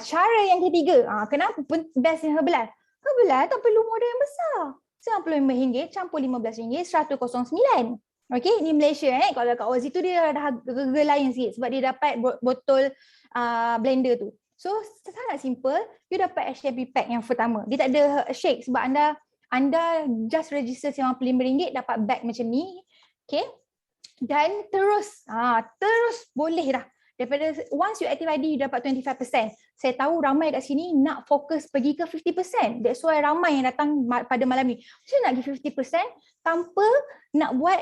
Speaker 2: Cara yang ketiga, kenapa bestnya Herbalife? Herbalife tak perlu modal yang besar. RM95 campur RM15, 109. Okay, ni Malaysia kalau kat Aussie tu dia ada harga lain sikit sebab dia dapat botol blender tu. So sangat simple, you dapat HMP pack yang pertama. Dia tak ada shake sebab anda just register RM95 dapat bag macam ni. Okay. Dan terus boleh dah. Daripada once you active ID, you dapat 25%. Saya tahu ramai kat sini nak fokus pergi ke 50%. That's why ramai yang datang pada malam ni. Macam nak pergi 50% tanpa nak buat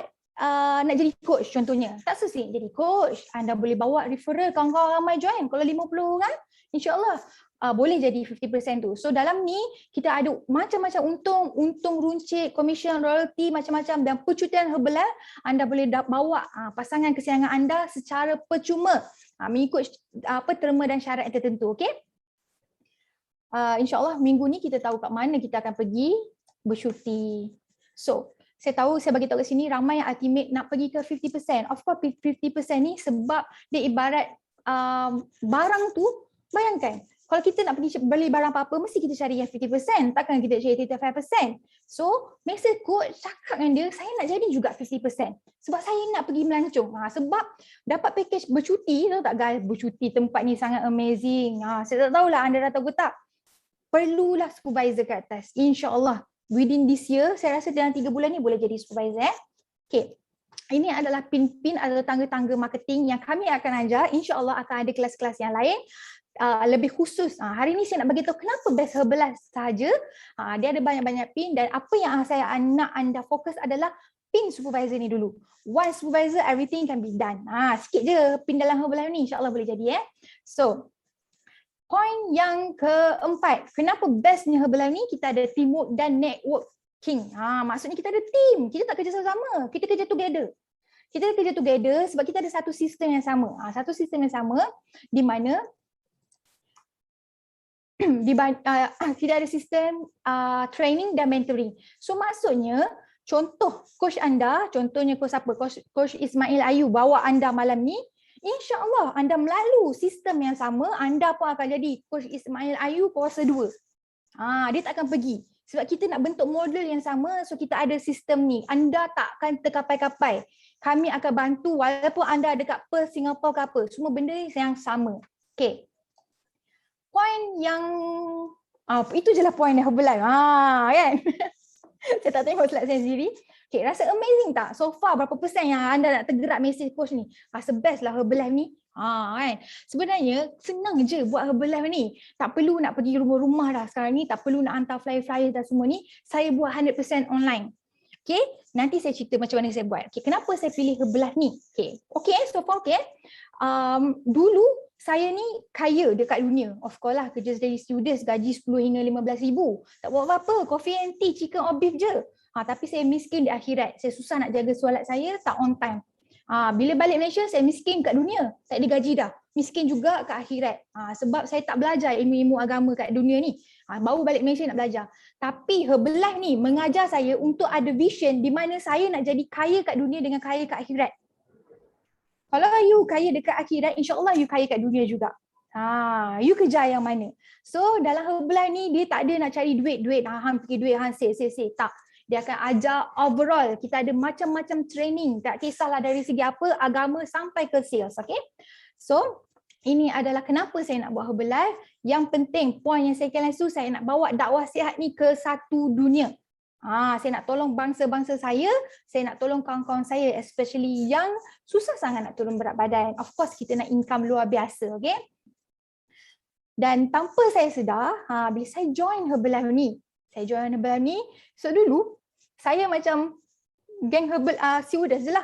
Speaker 2: nak jadi coach contohnya. Tak susah jadi coach. Anda boleh bawa referral kawan-kawan ramai join. Kalau 50 orang, insya-Allah boleh jadi 50% tu. So dalam ni kita ada macam-macam untung runcit, commission, royalty, macam-macam, dan percutian Herbalife. Anda boleh bawa pasangan kesayangan anda secara percuma mengikut terma dan syarat yang tertentu. Okay? InsyaAllah minggu ni kita tahu kat mana kita akan pergi bercuti. So saya tahu, saya bagi tahu kat sini ramai yang ultimate nak pergi ke 50%. Of course 50% ni sebab dia ibarat barang tu, bayangkan kalau kita nak pergi beli barang apa-apa, mesti kita cari yang 50%, takkan kita cari 35%. So, message coach cakap dengan dia, saya nak jadi juga 50%. Sebab saya nak pergi melancong. Sebab dapat package bercuti, tahu tak guys, bercuti tempat ni sangat amazing. Saya tak tahulah anda dah tahu ke tak. Perlulah supervisor ke atas, insya-Allah. Within this year, saya rasa dalam 3 bulan ni boleh jadi supervisor. Okay. Ini adalah pin-pin atau tangga-tangga marketing yang kami akan ajar. InsyaAllah akan ada kelas-kelas yang lain. Lebih khusus. Hari ni saya nak bagi tahu kenapa best Herbalife sahaja. Dia ada banyak-banyak pin, dan apa yang saya nak anda fokus adalah pin supervisor ni dulu. One supervisor, everything can be done. Sikit je pin dalam Herbalife ni, insyaAllah boleh jadi. So, point yang keempat, kenapa bestnya Herbalife ni? Kita ada teamwork dan networking. Maksudnya kita ada team, kita tak kerja sama-sama, kita kerja together. Kita kerja together sebab kita ada satu sistem yang sama. Satu sistem yang sama di mana kita ada sistem training dan mentoring. So maksudnya, contoh coach anda, contohnya coach apa? Coach Ismail Ayu bawa anda malam ni, insya-Allah anda melalui sistem yang sama, anda pun akan jadi coach Ismail Ayu kuasa 2. Dia tak akan pergi. Sebab kita nak bentuk model yang sama, so kita ada sistem ni. Anda takkan terkapai-kapai. Kami akan bantu walaupun anda ada kat Perth, Singapore ke apa. Semua benda yang sama. Okay. Point yang itu je lah point yang Herbalife. Kan? Saya tak tengok slide saya sendiri. Okay, rasa amazing tak? So far berapa persen yang anda nak tergerak message coach ni? Rasa best lah Herbalife ni. Kan? Sebenarnya senang je buat Herbalife ni. Tak perlu nak pergi rumah-rumah dah sekarang ni. Tak perlu nak hantar flyer-flyer dan semua ni. Saya buat 100% online. Okay, nanti saya cerita macam mana saya buat. Okay, kenapa saya pilih Herbalife ni? Okay, so far okay. Dulu saya ni kaya dekat dunia. Of course lah, kerja jadi students, gaji 10 hingga 15 ribu. Tak buat apa-apa, coffee and tea, chicken or beef je. Tapi saya miskin di akhirat. Saya susah nak jaga solat saya, tak on time. Bila balik Malaysia, saya miskin kat dunia. Tak ada gaji dah. Miskin juga kat akhirat. Sebab saya tak belajar ilmu-ilmu agama kat dunia ni. Baru balik Malaysia nak belajar. Tapi Herbalife ni mengajar saya untuk ada vision di mana saya nak jadi kaya kat dunia dengan kaya kat akhirat. Kalau you kaya dekat akhirat, insya-Allah you kaya kat dunia juga. You kejar yang mana? So dalam Herbalife ni dia tak ada nak cari duit. Han pergi duit, han sale. Tak. Dia akan ajar overall. Kita ada macam-macam training. Tak kisahlah dari segi apa, agama sampai ke sales. Okay? So ini adalah kenapa saya nak buat Herbalife. Yang penting, poin yang saya kalian su, saya nak bawa dakwah sihat ni ke satu dunia. Saya nak tolong bangsa-bangsa saya nak tolong kawan-kawan saya, especially yang susah sangat nak turun berat badan. Of course, kita nak income luar biasa, okay? Dan tanpa saya sedar, bila saya join Herbalife ni, so dulu, saya macam geng stewardess je lah.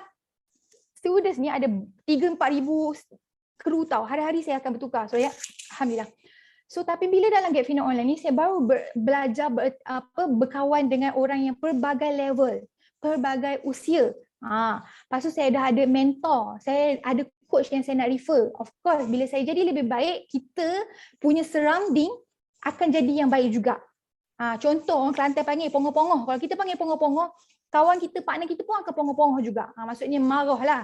Speaker 2: Stewardess ni ada 3-4 ribu kru tau. Hari-hari saya akan bertukar. So ya, alhamdulillah. So tapi bila dalam Get Fitness Online ni, saya baru belajar berkawan dengan orang yang pelbagai level, pelbagai usia. Lepas tu saya dah ada mentor, saya ada coach yang saya nak refer. Of course, bila saya jadi lebih baik, kita punya surrounding akan jadi yang baik juga. Contoh orang Kelantan panggil pongoh-pongoh. Kalau kita panggil pongoh-pongoh, kawan kita, partner kita pun akan pongoh-pongoh juga. Maksudnya marah lah.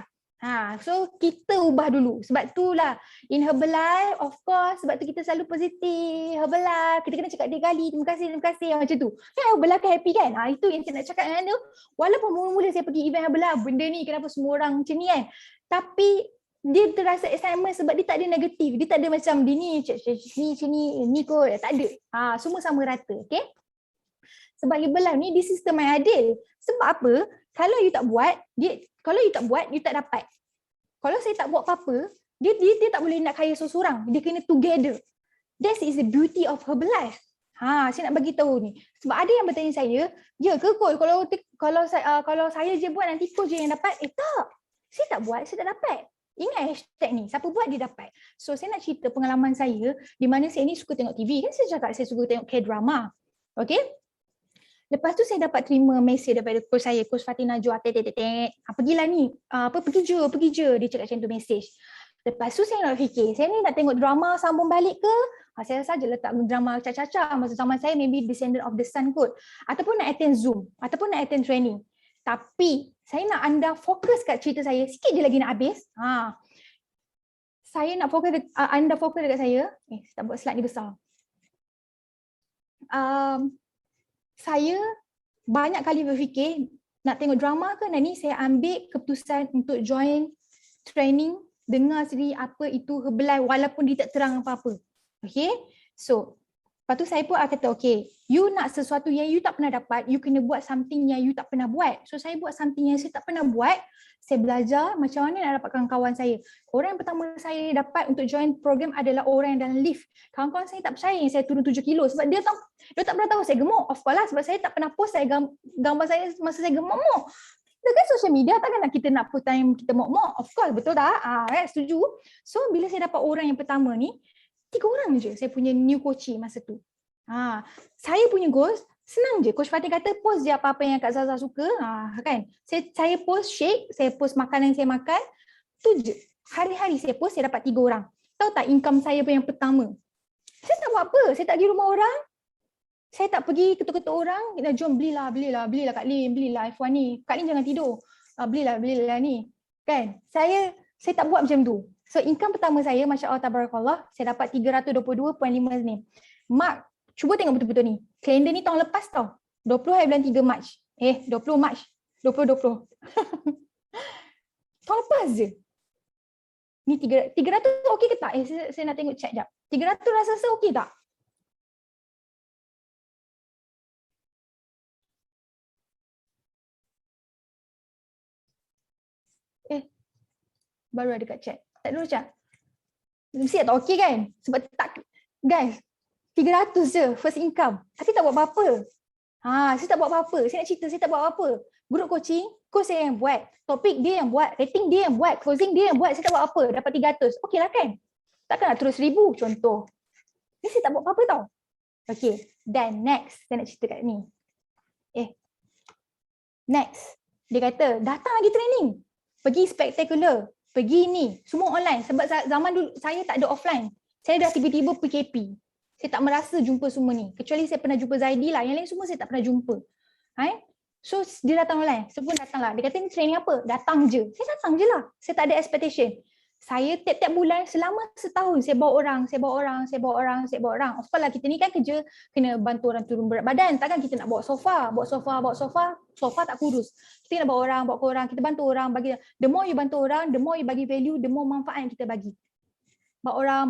Speaker 2: So kita ubah dulu. Sebab itulah in Herbalife, of course, sebab tu kita selalu positif. Herbalife, kita kena cakap 3 kali, terima kasih, macam tu. Kan Herbalife kan happy kan? Itu yang saya nak cakap dengan anda. Walaupun mula-mula saya pergi event Herbalife, benda ni kenapa semua orang macam ni kan? Tapi dia terasa excitement sebab dia tak ada negatif. Dia tak ada macam dia ni kot. Tak ada. Semua sama rata. Okay? Sebab Herbalife ni di sistem yang adil. Sebab apa? Kalau you tak buat, you tak dapat. Kalau saya tak buat apa-apa, dia tak boleh nak kaya seorang. Dia kena together. That is the beauty of Herbalife. Saya nak bagi tahu ni. Sebab ada yang bertanya saya, ya ke Kol, kalau saya je buat nanti Kol je yang dapat? Tak. Saya tak buat, saya tak dapat. Ingat hashtag ni, siapa buat dia dapat. So saya nak cerita pengalaman saya di mana saya ni suka tengok TV. Kan saya cakap saya suka tengok K-drama. Okay? Lepas tu saya dapat terima mesej daripada coach saya, Coach Fatina Jo, pergilah ni, pergi je, dia cakap macam tu mesej. Lepas tu saya nak fikir, saya ni nak tengok drama sambung balik ke? Saya saja letak drama caca-caca, masa zaman saya maybe Descendant of the Sun kot. Ataupun nak attend Zoom, ataupun nak attend training. Tapi saya nak anda fokus kat cerita saya, sikit je lagi nak habis. Saya nak fokus, anda fokus dekat saya. Saya tak buat slide ni besar. Saya banyak kali berfikir nak tengok drama ke nak ni, saya ambil keputusan untuk join training, dengar sendiri apa itu Herbalife walaupun dia tak terang apa-apa. Okay, so lepas tu saya pun akan kata okay, you nak sesuatu yang you tak pernah dapat, you kena buat something yang you tak pernah buat. So saya buat something yang saya tak pernah buat. Saya belajar macam mana nak dapatkan kawan saya. Orang yang pertama saya dapat untuk join program adalah orang yang dalam lift. Kawan-kawan saya tak percaya yang saya turun 7 kilo sebab dia tak pernah tahu saya gemuk. Of course lah, sebab saya tak pernah post gambar saya masa saya gemuk. Dekat social media takkan kita nak post time kita mok-mok. Of course, betul tak? Setuju. So bila saya dapat orang yang pertama ni, 3 orang je saya punya new coachee masa tu. Saya punya goals senang je. Coach Fatih kata post je apa-apa yang Kak Zaza suka. Kan? Saya post shake, saya post makanan yang saya makan. Tu je. Hari-hari saya post, saya dapat 3 orang. Tahu tak income saya pun yang pertama? Saya tak buat apa. Saya tak pergi rumah orang. Saya tak pergi ketuk-ketuk orang. Jom belilah Kak Lin, belilah F1 ni. Kak Lin jangan tidur. Belilah ni. Kan? Saya tak buat macam tu. So income pertama saya, Masya Allah Tabarakallah, saya dapat 322.5 ni. Mark, cuba tengok betul-betul ni. Kalender ni tahun lepas tau. 20 hari bulan 3 Mac. 20 Mac 2020. Tahun lepas je. Ni 300 okey ke tak? Saya nak tengok check jap. 300 rasa okey tak? Baru ada kat chat. Tak dulu chat. Mesti tak okey kan? Sebab tak, guys, 300 je first income. Tapi tak buat apa-apa. Saya tak buat apa-apa. Saya nak cerita, saya tak buat apa-apa. Group coaching, coach saya yang buat. Topik dia yang buat. Rating dia yang buat. Closing dia yang buat. Saya tak buat apa. Dapat 300. Okey lah kan? Takkan nak terus 1000 contoh. Ni saya tak buat apa-apa tau. Okey. Dan next. Saya nak cerita kat ni. Next. Dia kata, datang lagi training. Pergi spectacular. Pergi ni. Semua online. Sebab zaman dulu saya tak ada offline. Saya dah tiba-tiba PKP. Saya tak merasa jumpa semua ni. Kecuali saya pernah jumpa Zaidi lah. Yang lain semua saya tak pernah jumpa. So dia datang online. Saya pun datang lah. Dia kata ni training apa? Datang je. Saya datang je lah. Saya tak ada expectation. Saya tiap-tiap bulan selama setahun saya bawa orang. Of course lah kita ni kan kerja kena bantu orang turun berat badan. Takkan kita nak bawa sofa. Sofa tak kurus. Kita nak bawa orang. Kita bantu orang. Bagi. The more you bantu orang, the more you bagi value, the more manfaat yang kita bagi. Bawa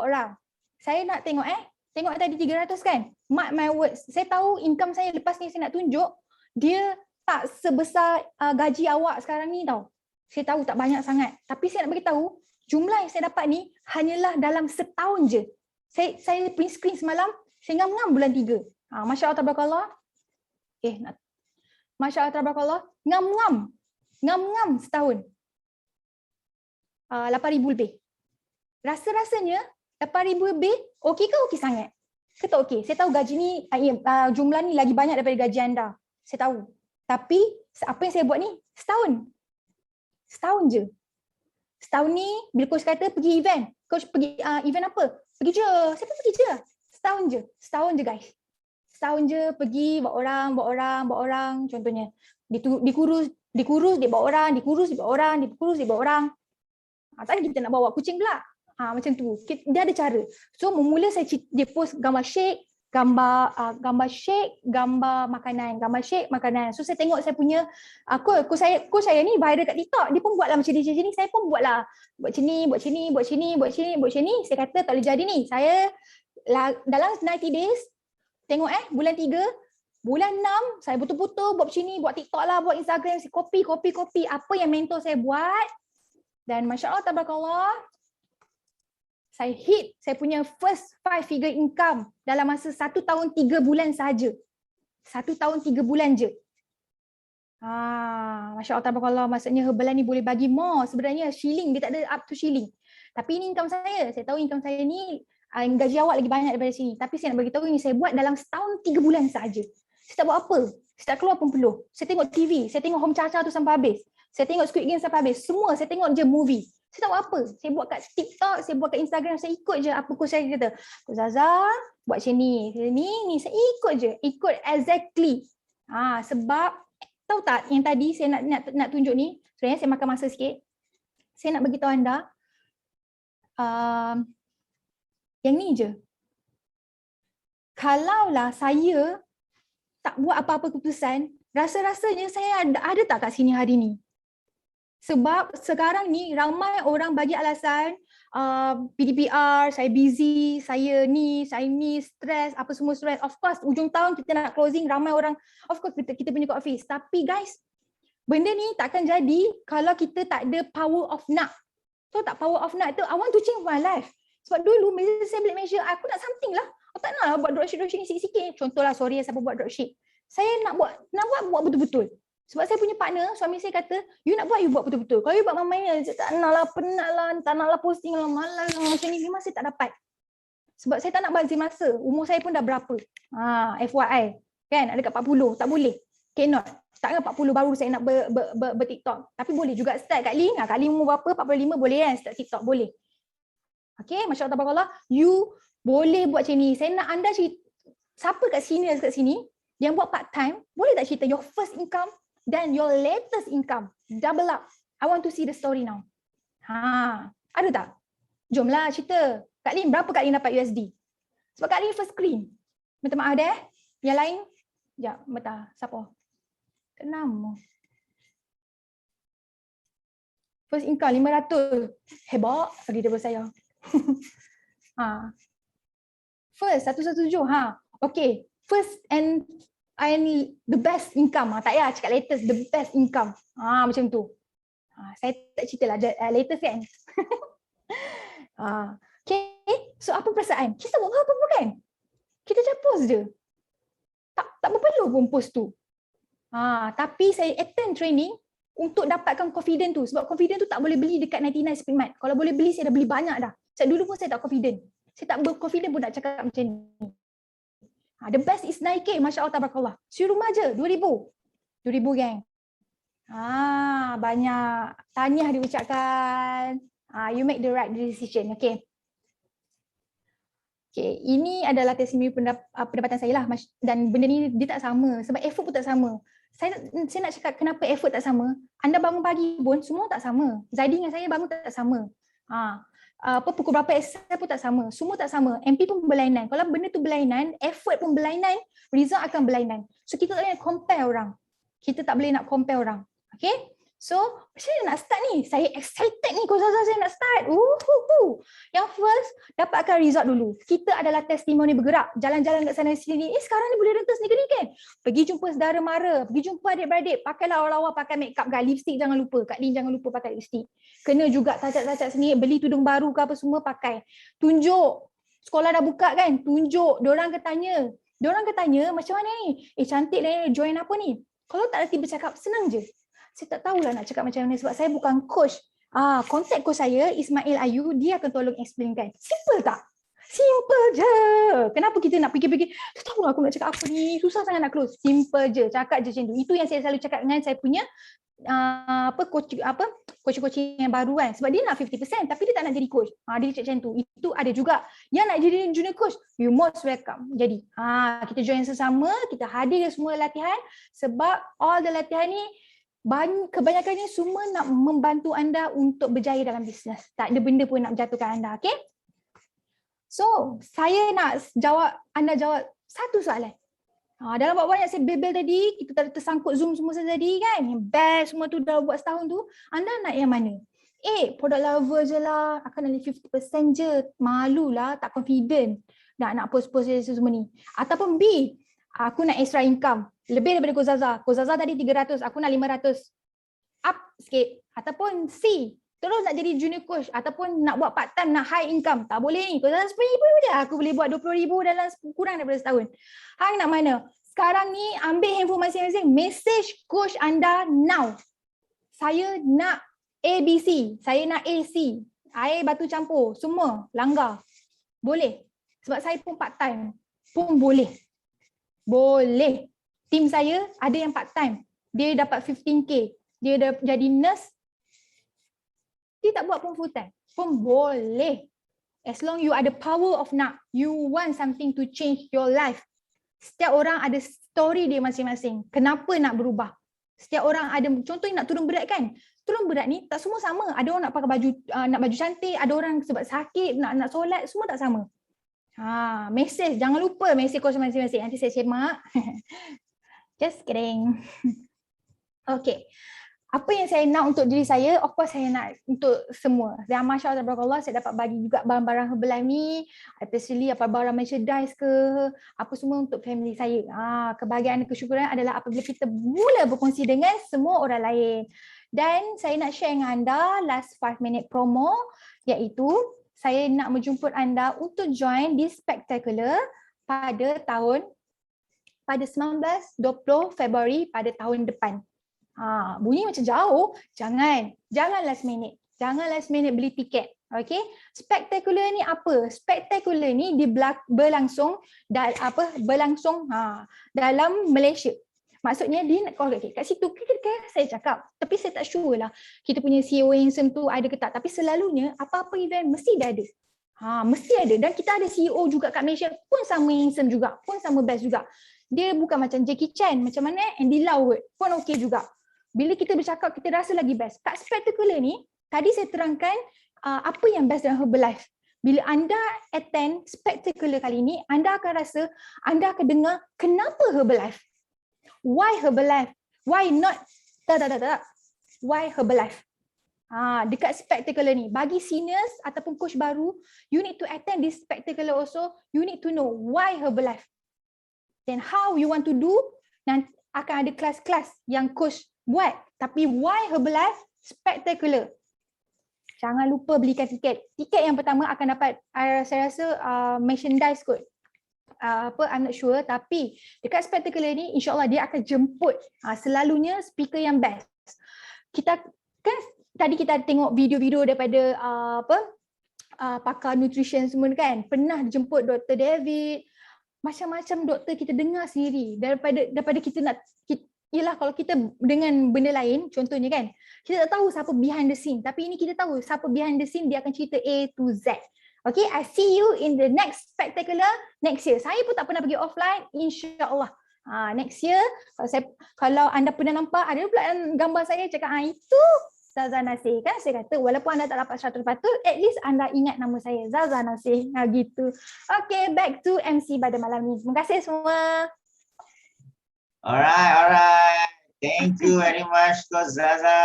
Speaker 2: orang. Saya nak tengok tengok tadi 300 kan? Mark my words. Saya tahu income saya lepas ni saya nak tunjuk. Dia tak sebesar gaji awak sekarang ni tau. Saya tahu tak banyak sangat. Tapi saya nak bagi tahu jumlah yang saya dapat ni hanyalah dalam setahun je. Saya print screen semalam, saya ngam-ngam bulan 3. Masya Allah tabarakallah. Masya Allah tabarakallah. Ngam-ngam setahun. 8,000 lebih. Rasa-rasanya 8,000 lebih okey ke okey sangat? Ke tak okey? Saya tahu gaji ni, jumlah ni lagi banyak daripada gaji anda. Saya tahu. Tapi apa yang saya buat ni setahun. Setahun je. Setahun ni bila coach kata pergi event. Coach pergi event apa? Pergi je. Saya pun pergi je. Setahun je guys. Setahun je pergi bawa orang contohnya. Dikurus dia bawa orang, dikurus dia bawa orang. Tak kita nak bawa kucing pula. Macam tu. Dia ada cara. So memula dia post gambar shake, gambar shake, gambar makanan. So saya tengok saya punya coach saya ni viral kat TikTok. Dia pun buatlah macam ni. Saya pun buatlah. Buat sini. Saya kata tak boleh jadi ni. Saya dalam 90 days tengok bulan 3, bulan 6 saya betul-betul buat macam ni, buat TikTok lah, buat Instagram, saya copy apa yang mentor saya buat. Dan Masya Allah tabarakallah, saya hit saya punya first 5 figure income dalam masa 1 tahun 3 bulan sahaja. 1 tahun 3 bulan je. Masya Allah tabarakallah, maksudnya Herbalife ni boleh bagi more. Sebenarnya shilling, dia tak ada up to shilling. Tapi ini income saya. Saya tahu income saya ni gaji awak lagi banyak daripada sini. Tapi saya nak bagi tahu ini saya buat dalam setahun 3 bulan sahaja. Saya tak buat apa. Saya tak keluar pun peluh. Saya tengok TV, saya tengok Home Cha-Cha tu sampai habis. Saya tengok Squid Game sampai habis. Semua saya tengok je movie. Saya tak buat apa. Saya buat kat TikTok, saya buat kat Instagram, saya ikut je apa coach saya kata. Coach Zaza buat macam ni. Ni saya ikut je. Ikut exactly. Sebab tahu tak yang tadi saya nak tunjuk ni, sebenarnya saya makan masa sikit. Saya nak bagi tahu anda yang ni je. Kalaulah saya tak buat apa-apa keputusan, rasa-rasanya saya ada tak kat sini hari ni? Sebab sekarang ni ramai orang bagi alasan PDPR, saya busy, saya ni, stres, apa semua stres. Of course, ujung tahun kita nak closing, ramai orang, of course kita punya cut fees. Tapi guys, benda ni takkan jadi kalau kita tak ada power of nak. So tak power of nak tu, I want to change my life. Sebab dulu, bila saya beli Malaysia, aku nak something lah. Aku tak nak lah buat dropship ni sikit-sikit. Contohlah, sorry siapa buat dropship. Saya nak buat betul-betul. Sebab saya punya partner, suami saya kata, you nak buat, you buat betul-betul. Kalau you buat main-main, tak nak lah, penat lah, tak nak lah posting lah, malas lah, macam ni, memang saya tak dapat. Sebab saya tak nak bazir masa. Umur saya pun dah berapa. FYI. Kan, ada kat 40. Tak boleh. Cannot. Takkan 40 baru saya nak ber-TikTok. Tapi boleh juga start Kak Lee. Kak Lee umur berapa? 45 boleh kan start TikTok? Boleh. Okay, Masya Allah tabarakallah. You boleh buat macam ni. Saya nak anda cerita, siapa kat sini yang buat part time, boleh tak cerita your first income dan your latest income double up. I want to see the story now. Ada tak? Jomlah cerita. Kak Lin, berapa Kak Lin dapat USD? Sebab Kak Lin first screen. Minta maaf deh. Yang lain, sekejap, bentar. Siapa? Kenapa? First income 500. Hebat lagi daripada saya. First 117. Okay. First and the best income. Tak payah cakap latest, the best income. Macam tu. Saya tak cerita lah latest kan. Okay. So apa perasaan? Kita buat apa-apa kan? Kita just post je. Tak perlu pun post tu. Tapi saya attend training untuk dapatkan confident tu. Sebab confident tu tak boleh beli dekat 99 Speedmart. Kalau boleh beli, saya dah beli banyak dah. Dulu pun saya tak confident. Saya tak berconfident pun nak cakap macam ni. The best is Nike, Masya Allah, tabarakallah. Si rumah je, 2,000. 2,000 gang. Banyak. Tahniah diucapkan. You make the right decision. Okay. Okay, ini adalah testimoni pendapatan saya lah. Dan benda ni dia tak sama. Sebab effort pun tak sama. Saya nak cakap kenapa effort tak sama. Anda bangun pagi pun semua tak sama. Zaidi dengan saya bangun tak sama. Pukul berapa exercise pun tak sama. Semua tak sama. MP pun berlainan. Kalau benda tu berlainan, effort pun berlainan, result akan berlainan. So kita tak boleh nak compare orang. Kita tak boleh nak compare orang. Okay? So, macam mana nak start ni? Saya excited ni, Coach Zaza, saya nak start. Yang first, dapatkan result dulu. Kita adalah testimoni bergerak. Jalan-jalan kat sana sini. Sekarang ni boleh rentas ni kan? Pergi jumpa saudara mara. Pergi jumpa adik-beradik. Pakai lawa-lawa, pakai make up guys. Lipstick jangan lupa. Kak Lin jangan lupa pakai lipstick. Kena juga tacat-tacat sini. Beli tudung baru ke apa semua pakai. Tunjuk. Sekolah dah buka kan? Tunjuk. Diorang ketanya. Macam mana ni? Cantik lah, join apa ni? Kalau tak reti bercakap, senang je. Saya tak tahulah nak cakap macam mana sebab saya bukan coach. Kontak coach saya, Ismail Ayu, dia akan tolong explainkan. Simple tak? Simple je. Kenapa kita nak fikir-fikir, tak tahu aku nak cakap apa ni, susah sangat nak close. Simple je, cakap je macam tu. Itu yang saya selalu cakap dengan saya punya coach-coaching yang baru kan. Sebab dia nak 50% tapi dia tak nak jadi coach. Dia cakap macam tu. Itu ada juga. Yang nak jadi junior coach, you most welcome. Jadi, kita join sesama, kita hadir semua latihan sebab all the latihan ni kebanyakannya semua nak membantu anda untuk berjaya dalam bisnes. Tak ada benda pun nak menjatuhkan anda, okay? So, saya nak anda jawab satu soalan. Dalam banyak saya bebel tadi, kita tersangkut Zoom semua tadi kan. Yang best semua tu dah buat setahun tu. Anda nak yang mana? Product lover je lah. Akan ada 50% je. Malulah, tak confident. Nak post-post semua ni. Ataupun B, aku nak extra income. Lebih daripada Coach Zaza. Coach Zaza tadi 300, aku nak 500. Up sikit. Ataupun C, terus nak jadi junior coach. Ataupun nak buat part time, nak high income. Tak boleh ni. Coach Zaza 10,000 je. Aku boleh buat 20,000 dalam kurang daripada setahun. Hang nak mana? Sekarang ni ambil handphone masing-masing. Message coach anda now. Saya nak ABC. Saya nak AC. Air batu campur. Semua langgar. Boleh. Sebab saya pun part time. Pun boleh. Boleh. Tim saya ada yang part time. Dia dapat 15K. Dia dah jadi nurse. Dia tak buat pun full time. Pun boleh. As long you ada power of nak. You want something to change your life. Setiap orang ada story dia masing-masing. Kenapa nak berubah? Setiap orang ada, contohnya nak turun berat kan? Turun berat ni tak semua sama. Ada orang nak pakai baju, nak baju cantik. Ada orang sebab sakit, nak solat. Semua tak sama. Mesej. Jangan lupa mesej coach masing-masing. Nanti saya semak. Just kidding. Okay. Apa yang saya nak untuk diri saya, of course saya nak untuk semua. Dan Masya Allah, saya dapat bagi juga barang-barang Herbalife ni, especially apa barang merchandise ke, apa semua untuk family saya. Kebahagiaan dan kesyukuran adalah apabila kita mula berkongsi dengan semua orang lain. Dan saya nak share dengan anda last 5 minute promo, iaitu saya nak menjemput anda untuk join di Spectacular pada 19-20 Februari pada tahun depan. Bunyi macam jauh. Jangan last minute. Jangan last minute beli tiket. Okay? Spectacular ni apa? Spectacular ni berlangsung dalam Malaysia. Maksudnya dia nak kat situ saya cakap. Tapi saya tak sure lah. Kita punya CEO handsome tu ada ke tak. Tapi selalunya apa-apa event mesti dah ada. Mesti ada. Dan kita ada CEO juga kat Malaysia pun sama handsome juga. Pun sama best juga. Dia bukan macam Jackie Chan. Macam mana Andy Lau pun okey juga. Bila kita bercakap, kita rasa lagi best. Kat Spectacular ni, tadi saya terangkan apa yang best dalam Herbalife. Bila anda attend Spectacular kali ni, anda akan rasa, anda akan dengar kenapa Herbalife. Why Herbalife? Why not? Why Herbalife? Dekat Spectacular ni, bagi seniors ataupun coach baru, you need to attend this Spectacular also. You need to know why Herbalife. Then how you want to do, dan akan ada kelas-kelas yang coach buat. Tapi why Herbalife? Spectacular. Jangan lupa belikan tiket. Tiket yang pertama akan dapat, saya rasa merchandise kot. I'm not sure, tapi dekat Spectacular ni insya-Allah dia akan jemput selalunya speaker yang best. Kita kan tadi kita tengok video-video daripada pakar nutrition semua kan, pernah jemput Dr. David, macam-macam doktor kita dengar sendiri daripada kita nak ialah kalau kita dengan benda lain contohnya kan, kita tak tahu siapa behind the scene, tapi ini kita tahu siapa behind the scene, dia akan cerita A to Z. Okay, I see you in the next Spectacular next year. Saya pun tak pernah pergi offline, insya-Allah. Next year kalau anda pernah nampak ada pula gambar saya cakap itu Zaza Nasir, kan saya kata walaupun anda tak dapat 100%, at least anda ingat nama saya, Zaza Nasir. Gitu. Okay, back to MC pada malam ni. Terima kasih semua.
Speaker 6: Alright. Thank you very much, Coach Zaza.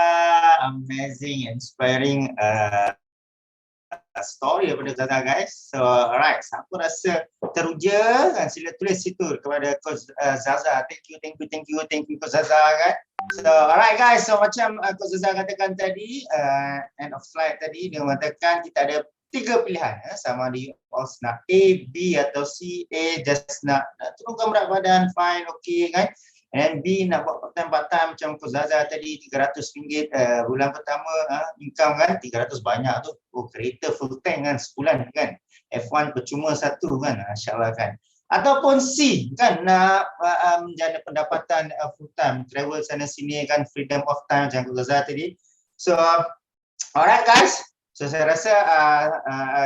Speaker 6: Amazing, inspiring story daripada Zaza, guys. So, alright. Siapa rasa teruja kan, sila tulis situ kepada Coach Zaza. Thank you, Coach Zaza, kan. So, alright guys, so macam Coach Zaza katakan tadi, end of slide tadi, dia mengatakan kita ada 3 pilihan, sama ada you all nak A, B atau C. A just nak turunkan berat badan, fine, okay kan. And B nak buat part-time macam Coach Zaza tadi, RM300 bulan pertama, income kan, 300 banyak tu, kereta full tank kan, sebulan kan, F1 percuma 1 kan, insyaAllah kan. Ataupun C kan, nak menjana pendapatan full time, travel sana sini kan, freedom of time macam Coach Zaza tadi. So alright guys, so saya rasa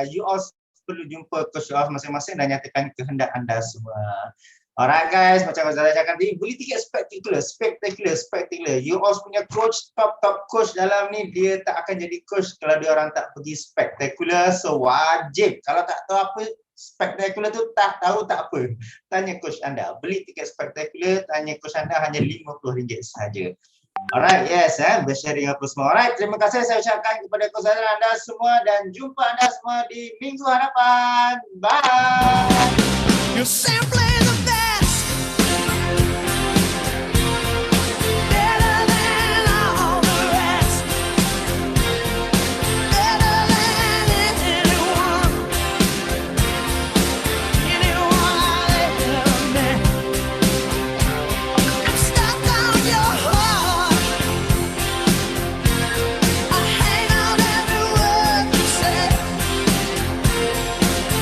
Speaker 6: you all perlu jumpa Coach Off masing-masing dan nyatakan kehendak anda semua. Alright guys, macam Coach Zaza cakap tadi, beli tiket Spectacular. You all punya coach, top coach dalam ni, dia tak akan jadi coach kalau dia orang tak pergi Spectacular. So wajib, kalau tak tahu apa Spectacular tu, tak tahu tak apa, tanya coach anda. Beli tiket Spectacular, tanya coach anda, hanya RM50 sahaja. Alright, yes, bersharing apa semua. Alright, terima kasih saya ucapkan kepada Coach Zaza anda semua dan jumpa anda semua di minggu hadapan. Bye.
Speaker 8: You're simply the best. Better than all the rest. Better than anyone. Anyone I've ever met. I'm stuck on your heart. I hang on every word you say.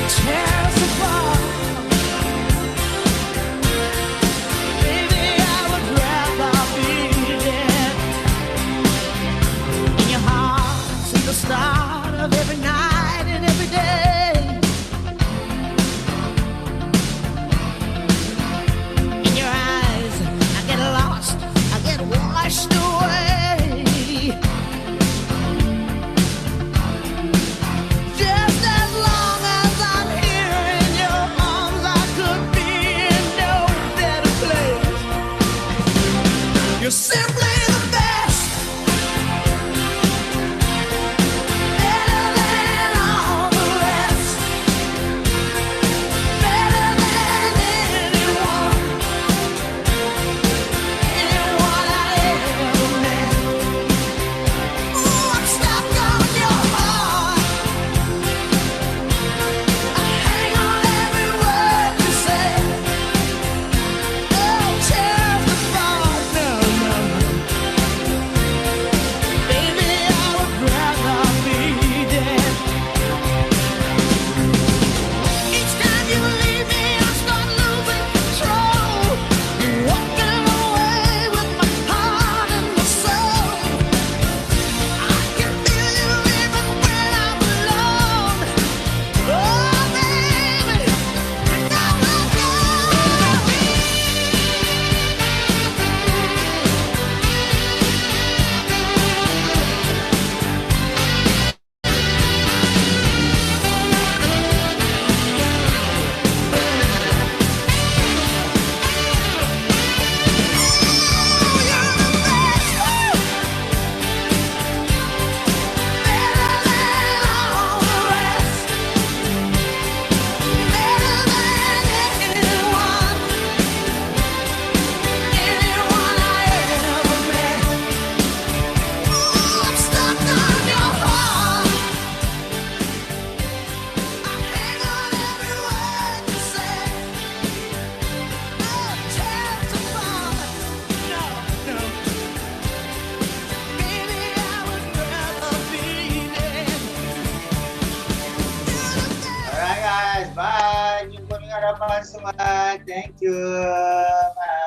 Speaker 8: Tear us apart.
Speaker 6: harapan semua. Thank you. Bye.